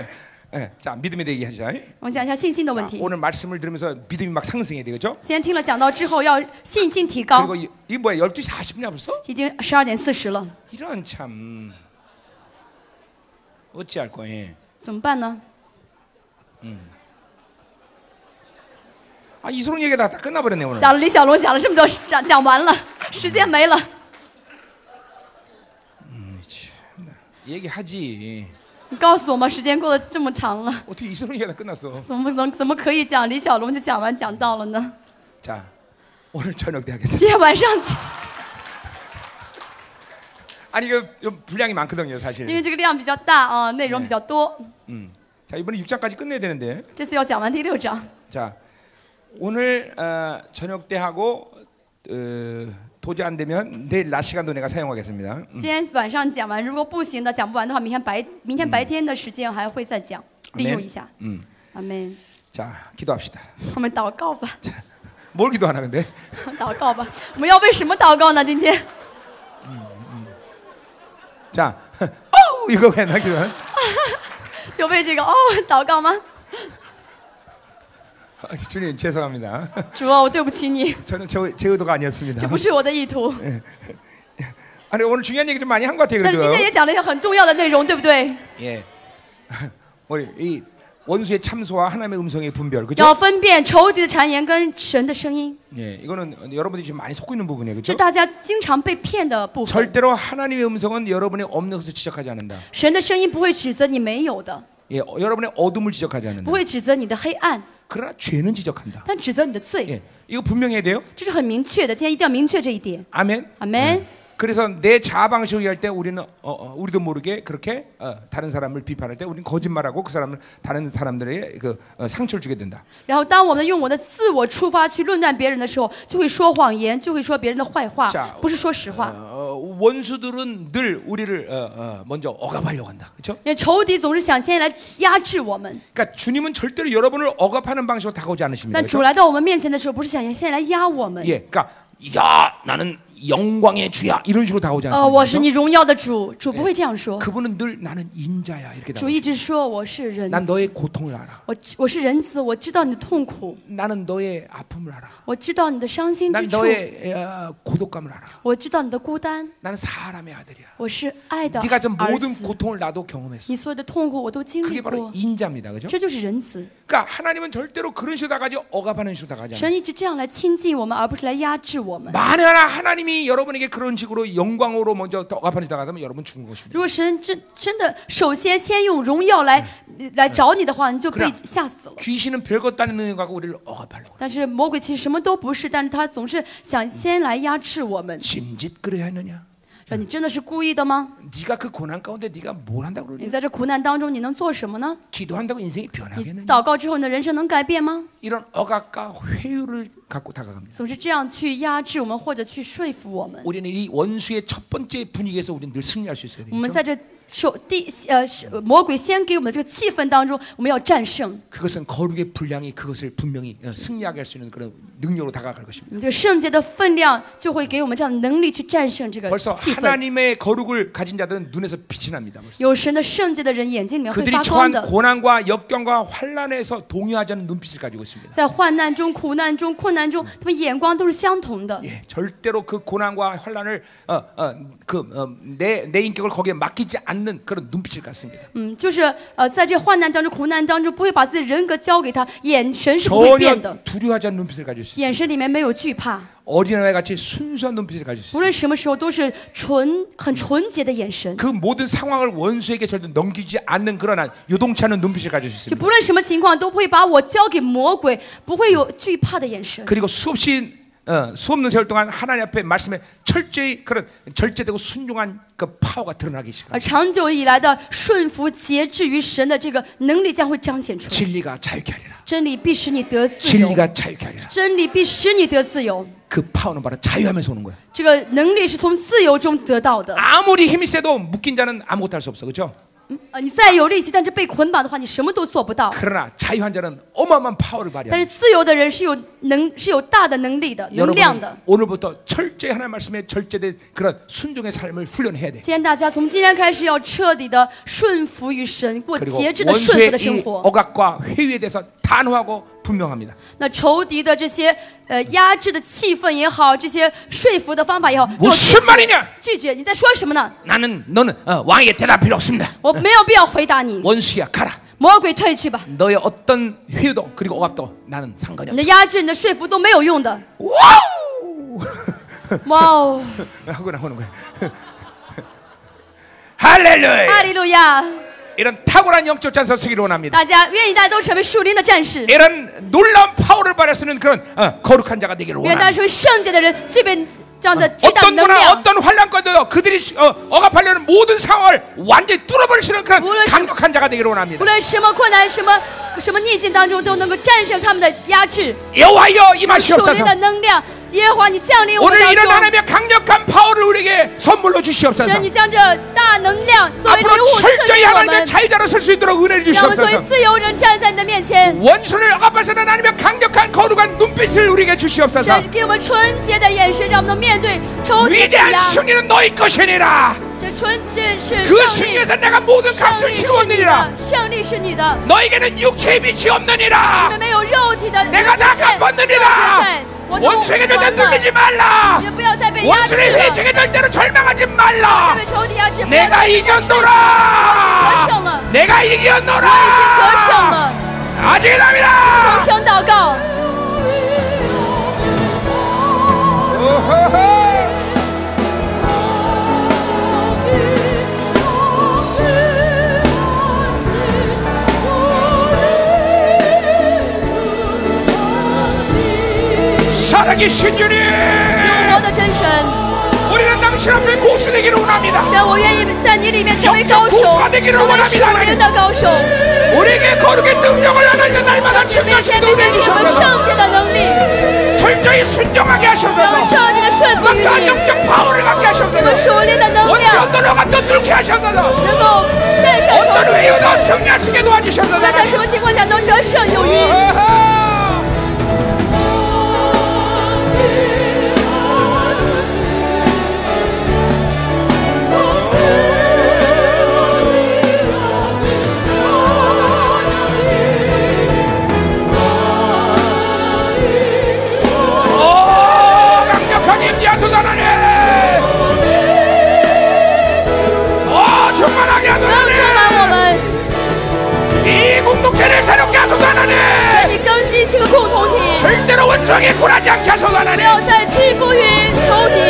자 믿음에 대해 얘기하자. 我们讲一下信心的问 자, 题。 오늘 말씀을 들으면서 믿음이 막 상승해야 되겠죠? 今天听了讲道之后，要信心提高。 그리고 이게 뭐야 12시 40분이야 벌써? 已经12点40了， 이런 참 어찌할 거예요? 怎么办呢？ 아 이소룡 얘기가 다 끝나버렸네 오늘. 讲了李小龙讲了这么多，讲完了，时间没了。 얘기하지. 你告诉我们，时间过得这么长了， 어떻게 이소룡 얘기가 다 끝났어? 怎么可以讲李小龙就讲完讲到了呢？ 자 오늘 저녁 때 하겠습니다. 今天晚上讲， 아니 그 분량이 많거든요 因 사실. 为这个量比较大啊，内容比较多， 자 이번에 6장까지 끝내야 되는데. 这次要讲完第6章。 자 오늘 저녁 때 하고 도저히 안 되면 내일 낮 시간도 내가 사용하겠습니다. 今天晚上讲完，如果不行的讲不完的话，明天白天的时间还会再讲，利用一下。阿门。 자 기도합시다. 我们祷告吧， 뭘 기도하나 근데? 祷告吧。我们要为什么祷告呢？今天 자 이거 왜 나 기도? 就为这个祷告吗？ 주님 죄송합니다. 主啊，我对不起你， 저는 제 의도가 아니었습니다. 这不是我的意图。 아니 오늘 중요한 얘기 좀 많이 한 것 같아요 但是今 그래도. 天也讲了一些很重要的内容，对不对？ 예. 우리 이 원수의 참소와 하나님의 음성의 분별 要 그죠? 分辨仇敌的谗言跟神的声音， 예, 이거는 여러분들이 지금 많이 속고 있는 부분이에요 是 그죠? 大家经常被骗的部分。 절대로 하나님의 음성은 여러분이 없는 것을 지적하지 않는다. 神的声音不会指责你没有的， 예, 여러분의 어둠을 지적하지 不 않는다. 会指责你的黑暗， 그러나 죄는 지적한다. 但指责你的罪， 예, 이거 분명해야 돼요. 这是很明确的。今天一定要明确这一点。 아멘. 阿门。 그래서 내 자아 방식을 할 때 우리는 우리도 모르게 그렇게 다른 사람을 비판할 때 우리는 거짓말하고 그 사람을 다른 사람들에게 그 상처를 주게 된다. 然后，当我们用我的自我出发去论断别人的时候，就会说谎言，就会说别人的坏话 자 ，不是说实话。 원수들은 늘 우리를 먼저 억압하려고 한다. 그렇죠? 因为仇敌总是想先来压制我们， 그러니까 주님은 절대로 여러분을 억압하는 방식으로 다가오지 않으십니다. 但主 그렇죠? 来到我们面前的时候，不是想先来压我们。 예, 그러니까 야 나는 영광의 주야 이런 식으로 다가오지 않습니다. 我是 그렇죠? 你荣耀的主，主不会这样说。 그분은 늘 나는 인자야 이렇게 主 다가오죠. 一直说我是人 난 子， 너의 고통을 알아. 我是人子，我知道你的痛苦， 나는 너의 아픔을 알아. 我知道你的伤心之 난 处， 너의 고독감을 알아. 我知道你的孤单， 나는 사람의 아들이야. 我是爱的 네가 전 儿 모든 子。 고통을 나도 경험했어. 你所有的痛苦我都经历 그게 바로 过， 인자입니다. 그죠? 这就是人子。 그러니까 하나님은 절대로 그런 식으로 다가지 억압하는 식으로 다가지 않아요. 神一直这样来亲近我们，而不是来压制我们。 만약 하나님이 여러분에게 그런 식으로 영광으로 먼저 억압하는 다가다면 여러분 죽은 것입니다. 如果神真的首先用荣耀来找你的话，你就被吓死了。 귀신은 별것도 아닌 능력을 갖고 우리를 억압하려고. 但是魔鬼其实什么都不是，但是他总是想先来压制我们。 짐짓 그래야 하느냐? 说你真的是故意的吗？ 네가 그 고난 가운데 네가 뭘 한다고 你 그러니? 在这苦难当中，你能做什么呢？ 기도한다고 인생이 你 변하겠느냐? 祷告之后，你的人生能改变吗？ 이런 억압과 회유를 갖고 다가갑니다. 总是这样去压制我们，或者去说服我们。 우리는 이 원수의 첫 번째 분위기에서 우리는 늘 승리할 수 있어야 我们 되죠. 在这魔鬼先给我们的这个气氛当中，我们要战胜。 그것은 거룩의 분량이 그것을 분명히 승리하게 할 수 있는 그런 능력으로 다가갈 것입니다. 我们这个圣洁的分量就会给我们这样的能力去战胜这个 벌써 气氛。 하나님의 거룩을 가진 자들은 눈에서 빛이 납니다. 벌써. 有神的圣洁的人，眼睛里面会 그들이 发光 처한 的。 고난과 역경과 환난에서 동요하지 않는 눈빛을 가지고 있습니다. 在患难中、苦难中、困难中，他们眼光都是相同的。 예, 절대로 그 고난과 환난을 내 인격을 거기에 맡기지 않는 그런 눈빛을 갖습니다. 就是在这患难当中、苦难当中，不会把自己的人格交给他，眼神是不会变 전혀 的， 두려워하지 않는 눈빛을 가지고 있습니다. 眼神里面没有惧怕， 어린아이 같이 순수한 눈빛을 가지고 无 있습니다. 论什么时候都是很纯洁的眼神， 그 모든 상황을 원수에게 절대 넘기지 않는 그러한 요동치 않은 눈빛을 가지고 就 있습니다. 不论什么情况都不会把我交给魔鬼，不会有惧怕的眼神。 그리고 수없이 수없는 세월 동안 하나님 앞에 말씀에 철저히 그런 절제되고 순종한 그 파워가 드러나기 而 시작합니다. 长久以来的顺服、节制于神的这个能力将会彰显出来。 진리가 자유케 하리라. 真理必使你得自由， 진리가 자유케 하리라. 真理必使你得自由。 그 파워는 바로 자유하면서 오는 거야. 这个能力是从自由中得到的。 아무리 힘이 세도 묶인 자는 아무것도 할 수 없어, 그렇죠? 你再有力气，但是被捆绑的话，你什么都做不到。 그러나 자유한 자는 어마어마한 파워를 但是 발휘합니다. 自由的人是有大的能力的、能量 여러분 的。 오늘부터 철저히 하나님 말씀에 절제된 그런 순종의 삶을 훈련해야 돼. 今天大家从今天开始要彻底的顺服于神，过 그리고 节制的顺服 원수의 的生 이 活。 억압과 회유에 대해서 단호하고 분명합니다. 那仇敌的这些压制的气氛也好，这些说服的方法也好，都 무슨 말이냐? 拒绝。你在说什么呢？ 너는 왕에게 대답 필요 없습니다. 我没有必要回答你。 원수야 가라. 魔鬼退去吧， 너의 어떤 회유도 그리고 억압도 나는 상관이 你 없다. 的压制、你的说服都没有用的。 와우! 哇哦， 하고 나오는 거야. 할렐루야. 哈利路亚！ 이런 탁월한 영적 전사 쓰기를 원합니다. 大家愿意大家都成为属灵的战士， 이런 놀라운 파워를 발휘할 수 있는 그런 거룩한 자가 되기를 愿大家 원합니다. 成为圣洁的人，具备这样的巨大的 어떤 能 고난 量。 어떤 환난까지도 그들이 억압하려는 모든 상황을 완전히 뚫어버릴 수 있는 그런 물론 강력한 자가 되기를 원합니다. 无论什么困难、什么逆境当中，都能够战胜他们的压制。 여호와여 属灵 임하시옵소서. 的能量，耶和华你降临我们 오늘 当 이런 中。 하나님의 강력한 파워를 우리에게 선물로 주시옵소서. 神，你将这大能量作为礼 앞으로 物赐 철저히 给我 하나님의 们， 자유자로 설 수 있도록 은혜를 让我们作为 주시옵소서. 自由人站在你的面前。 원수를 억압하시는 하나님의 강력한 거룩한 눈빛을 우리에게 주시옵소서. 神给我们纯洁的眼神，让我们能面对仇敌的 위대한 压。 승리는 너희 것이니라. 这是 그 胜利， 승리에서 내가 모든 胜 값을 利是你 치루었느니라. 的，胜利是你的。 너에게는 육체의 빛이 你 없느니라. 们没有肉体的， 내가 다 갚았느니라. 我都 원수에게 还 절대 了。 눌리지 말라. 你们不要再被压制 원수의 了， 회책에 절대로 절망하지 再 말라. 被仇敌压制。不要 내가 再被 이겼노라. 내가 得胜 이겼노라. 了， 아직 同 남이라. 声祷告。 살아계신 주님, 永活的真神， 우리는 당신 앞에 고수되기를 원합니다. 神，我愿意在你里面成为高手， 영적 고수가 되기를 成为 원합니다. 属灵的高手。 우리에게 거룩의 능력을 하나님 날마다 面 증명하시는 前给 은혜를 我们 주셔서 圣洁的能力， 철저히 순종하게 让我们 하셔서 彻底的顺服于 막강한 你， 영적 파워를 갖게 我们 하셔서 属灵的能 원수 量 어떤 억압도 뚫게 하셔서 能够战胜仇 어떤 敌， 외유도 승리할 수 있게 도와주셔서 无论在什么情况下都得胜有余。 강력하게 임재하소서 하나님. 충만하게 하소서 能充满我 하나님. 们， 이 공동체를 새롭게 하소서 하나님. 你更新这个共同体， 절대로 원수에게 굴하지 않게 하소서 不 하나님. 要再屈服于仇敌。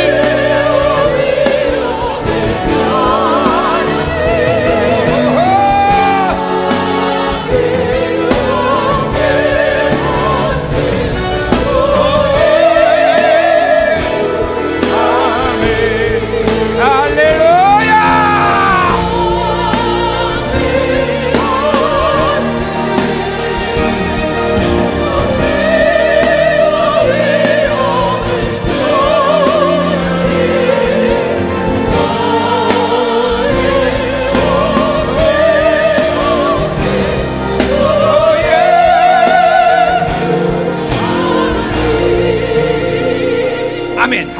할렐루야.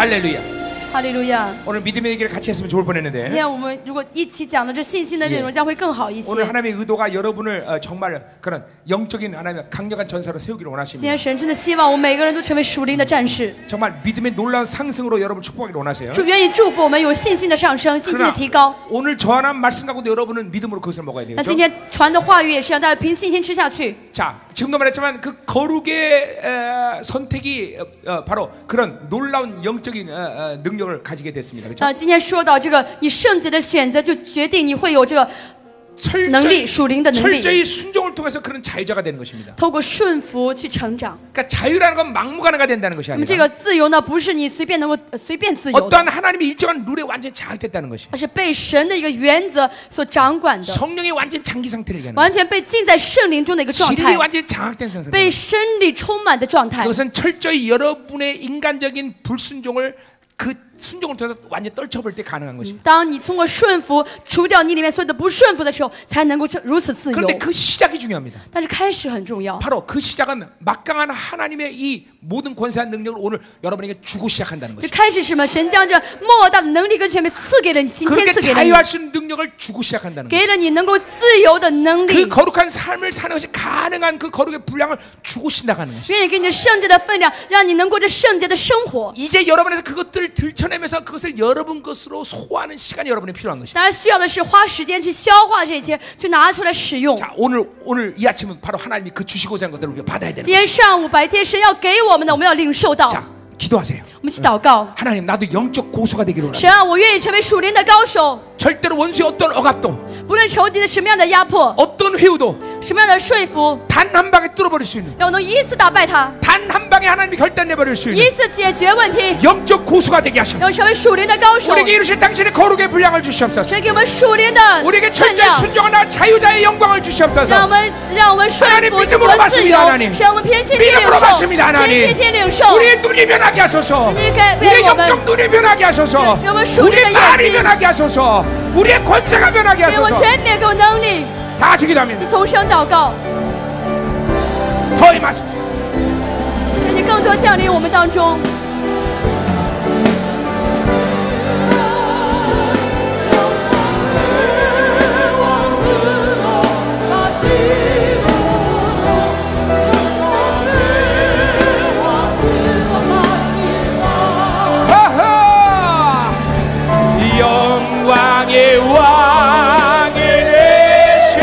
할렐루야. 哈利路亚！ 오늘 믿음의 얘기를 같이 했으면 좋을 今 뻔했는데 天我们如果一起讲的这信心的内容，将会更好一些。 오늘 하나님의 의도가 여러분을 정말 그런 영적인 하나님의 강력한 전사로 세우기를 今 원하십니다. 天神真的希望我们每个人都成为属灵的战士， 정말 믿음의 놀라운 상승으로 여러분을 축복하기를 원하세요. 主愿意祝福我们有信心的上升，信心的提高。 오늘 전한 말씀 갖고도 여러분은 믿음으로 그것을 먹어야 돼요. 那今天传的话语也是让大家凭信心吃下去。 자, 지금도 말했지만 그 거룩의 선택이 바로 그런 놀라운 영적인 능력을 가지게 됐습니다. 그렇죠? 今天说到这个，你圣洁的选择就决定你会有这个能力，属灵的能力。 철저히 순종을 통해서 그런 자유자가 되는 것입니다. 透过顺服去成长。 그러니까 자유라는 건 막무가내가 된다는 것이 那么这 아니라 个自由呢，不是你随便能够随便自由的， 어떠한 하나님의 일정한 룰에 완전히 장악됐다는 것이 而是被神的一个原则所掌管的， 성령이 완전 장기 상태를 얘기하는 完全被浸在圣灵中的一个状 지력이 态， 완전히 장악된 상태. 被真理充满的状态。 그것은 철저히 여러분의 인간적인 불순종을 그 순종을 통해서 완전히 떨쳐버릴 때 가능한 것입니다. 当你通过顺服除掉你里面所有的不顺服的时候，才能够如此自由。 그런데 그 시작이 중요합니다. 但是开始很重要， 바로 그 시작은 막강한 하나님의 이 모든 권세한 능력을 오늘 여러분에게 주고 시작한다는 就 것입니다. 开始什么？神将这莫大的能力跟权柄赐给了你，今天 그렇게 赐给了你， 자유할 수 있는 능력을 주고 시작한다는 것입니다. 给了你能够自由的能 그 力， 거룩한 삶을 사는 것이 가능한 그 거룩의 분량을 주고 시작하는 것입니다. 愿意给你圣洁的分量，让你能过这圣洁的生活。 이제 여러분에서 그것들을 들춰내면서 그것을 여러분 것으로 소화하는 시간이 여러분이 필요한 것입니다. 大家需要的是花时间去消化这些，去拿出来使用。 자, 오늘 이 아침은 바로 하나님이 그 주시고자 하는 것들을 우리가 받아야 되는 今天上午白天神要给我们的，我们要领受到。 자, 기도하세요. 我们一起祷告， 하나님, 나도 영적 고수가 되기를 神 원합니다. 啊，我愿意成为属灵的高手， 절대로 원수의 어떤 억압도 不论仇敌的什么样的压迫， 어떤 회유도 什么样的说服， 단 한 방에 뚫어버릴 수 있는 让我能一次打败他， 단 한 방에 하나님이 결단내버릴 수 一 있는 次解决问题， 영적 고수가 되게 하시옵소서. 让我成为属灵的高手。 우리에게 이루실 당신의 거룩의 분량을 주시옵소서. 神给我们属灵的 우리에게 分 철저히 量， 순종하나 자유자의 영광을 让 주시옵소서. 我们顺 하나님 服， 믿음으로 我们自 받습니다 由， 하나님. 让我们凭信心领 믿음으로 受， 받습니다 凭 하나님. 信心领受。 우리의 눈이 변하게 하소서. 우리의 우리의 영적 눈이 변하게 하소서. 우리의 말이 변하게 하소서. 우리의 권세가 변하게 给我 하소서. 全面，给我能力， 다 같이 기도합니다. 同声祷告， 더 임하소서. 让你更多降临我们当中。 아하! 영광의 왕이 되시며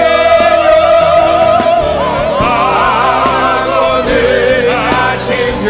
강원을 하신 주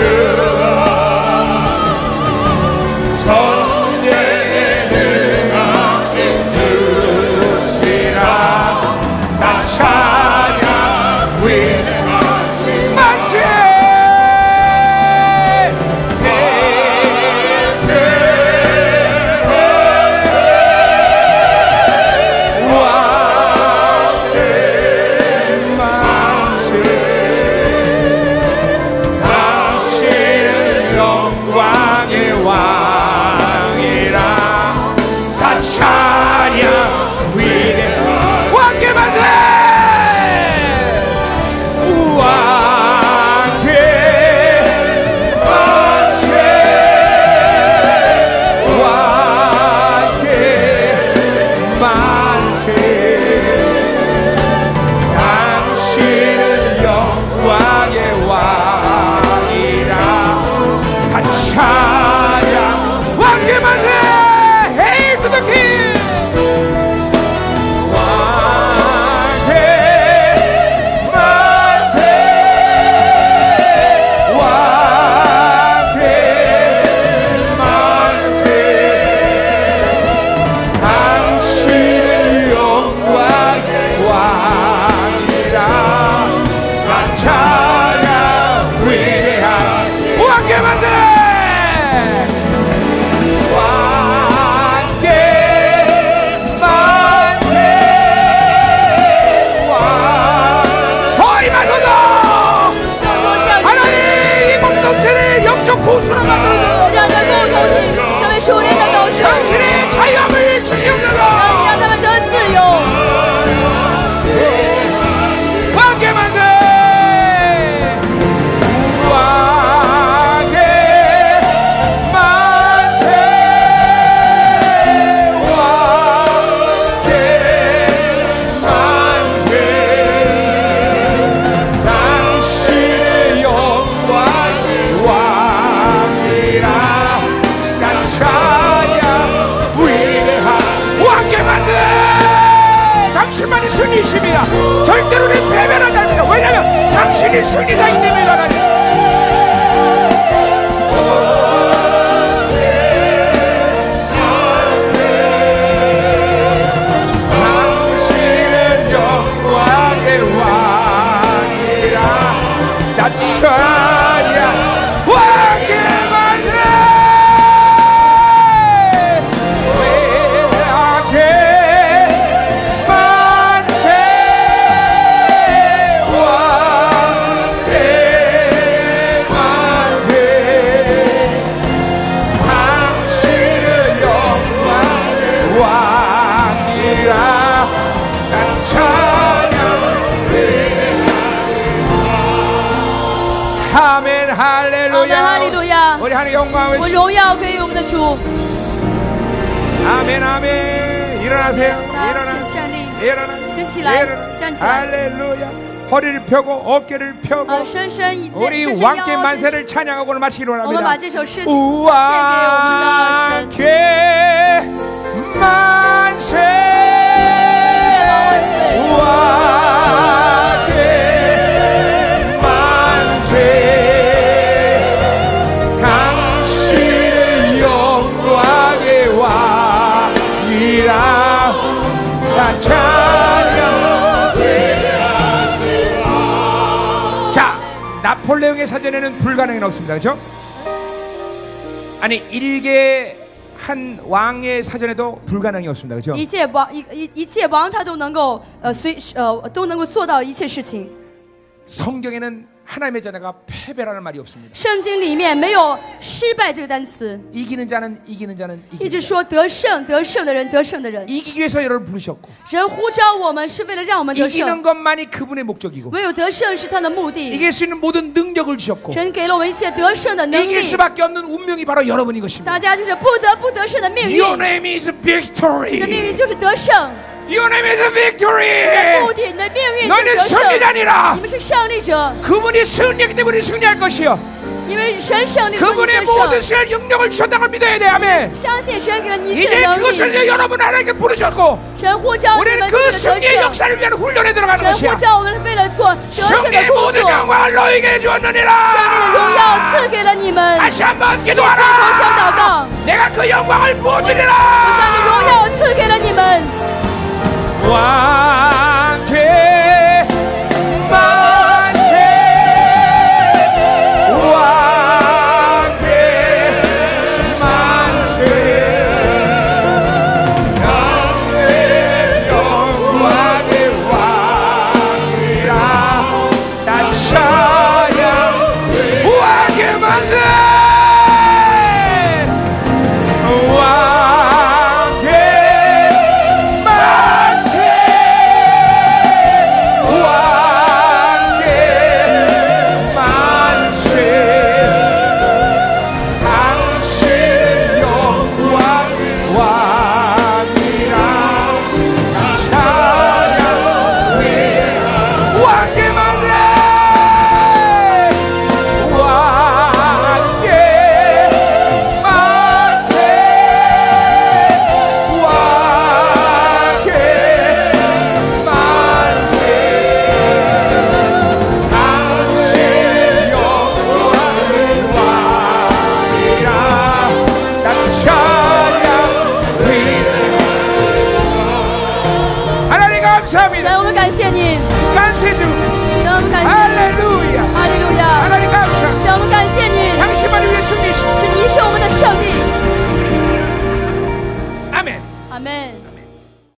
당신만이 승리이십니다. 절대로 우리 패배하지 않습니다. 왜냐하면 당신이 승리자이십니다. 하나님. 당신은 영광의 왕이라 나 찬양 아멘 할렐루야. 우리 하나님 영광을 我荣耀归于我们的主。 아멘 아멘. 일어나세요. 站立， 일어나. 先起来，站起来。 할렐루야. 허리를 펴고 어깨를 펴고 深深 우리 深深 왕께 腰， 만세를 찬양하고 오늘 마치기로 我们 합니다. 把这首诗献给我们的神。 왕께 만세. 자, 나폴레옹의 사전에는 불가능이 없습니다. 그렇죠? 아니 일개 한 왕의 사전에도 불가능이 없습니다. 그렇죠? 一切王他都能够都能够做到一切事情。 성경에는 하나님의 자녀가 패배라는 말이 없습니다. 圣经里面没有失败这个单词， 이기는 자는 一 이기는 直 자. 说得胜的人，得胜的人。 이기기 위해서 여러분을 부르셨고 人呼召我们是为了让我们得 이기는 胜， 것만이 그분의 목적이고 唯有得胜是他的目的。 이길 수 있는 모든 능력을 주셨고 神给了我们一切得胜的能 이길 力， 수밖에 없는 운명이 바로 여러분인 것입니다. 大家就是不得不得胜的命运。 Your name is 你的命 victory. 运就是得胜， Your name is 你的 victory. 目的，你的命运就是 너희는 得胜。 승리자니라. 你们是胜利者， 그분이 승리하기 때문에 승리할 것이요. 因为神胜利，所以你 그분의 得 모든 胜。 시간 능력을 주셨다는 걸 믿어야 돼. 아멘. 相信神给了你一切 이제 的能 그것을 力， 이제 여러분 하나님께 부르셨고 神呼召你 우리는 们 그 为了得 승리의 胜， 역사를 위한 훈련에 들어가는 神 것이야. 呼召我们是为了做得胜的 승리의 工 모든 作。 영광을 너에게 胜利的 주었느니라. 荣耀赐给了你们， 다시 한번 同声祷 기도하라. 告， 내가 그 영광을 将 부어주리라. 你荣耀赐给了你们。 왕께 만세. 왕께 만세. 영광의 왕이라 나 찬양. 왕께 만세. 왕께 만세. 왕께 만세. 당신은 영광의 왕이라 찬양. 왕께 만세. 왕께 만세. 왕께 만세. 당신은 영광의 왕이라 나 찬양. 하나님 神， 감사합니다. 我们感谢你， 감사주. 神，我们感谢你， 할렐루야. 哈利路亚， 하나님 감사합니다.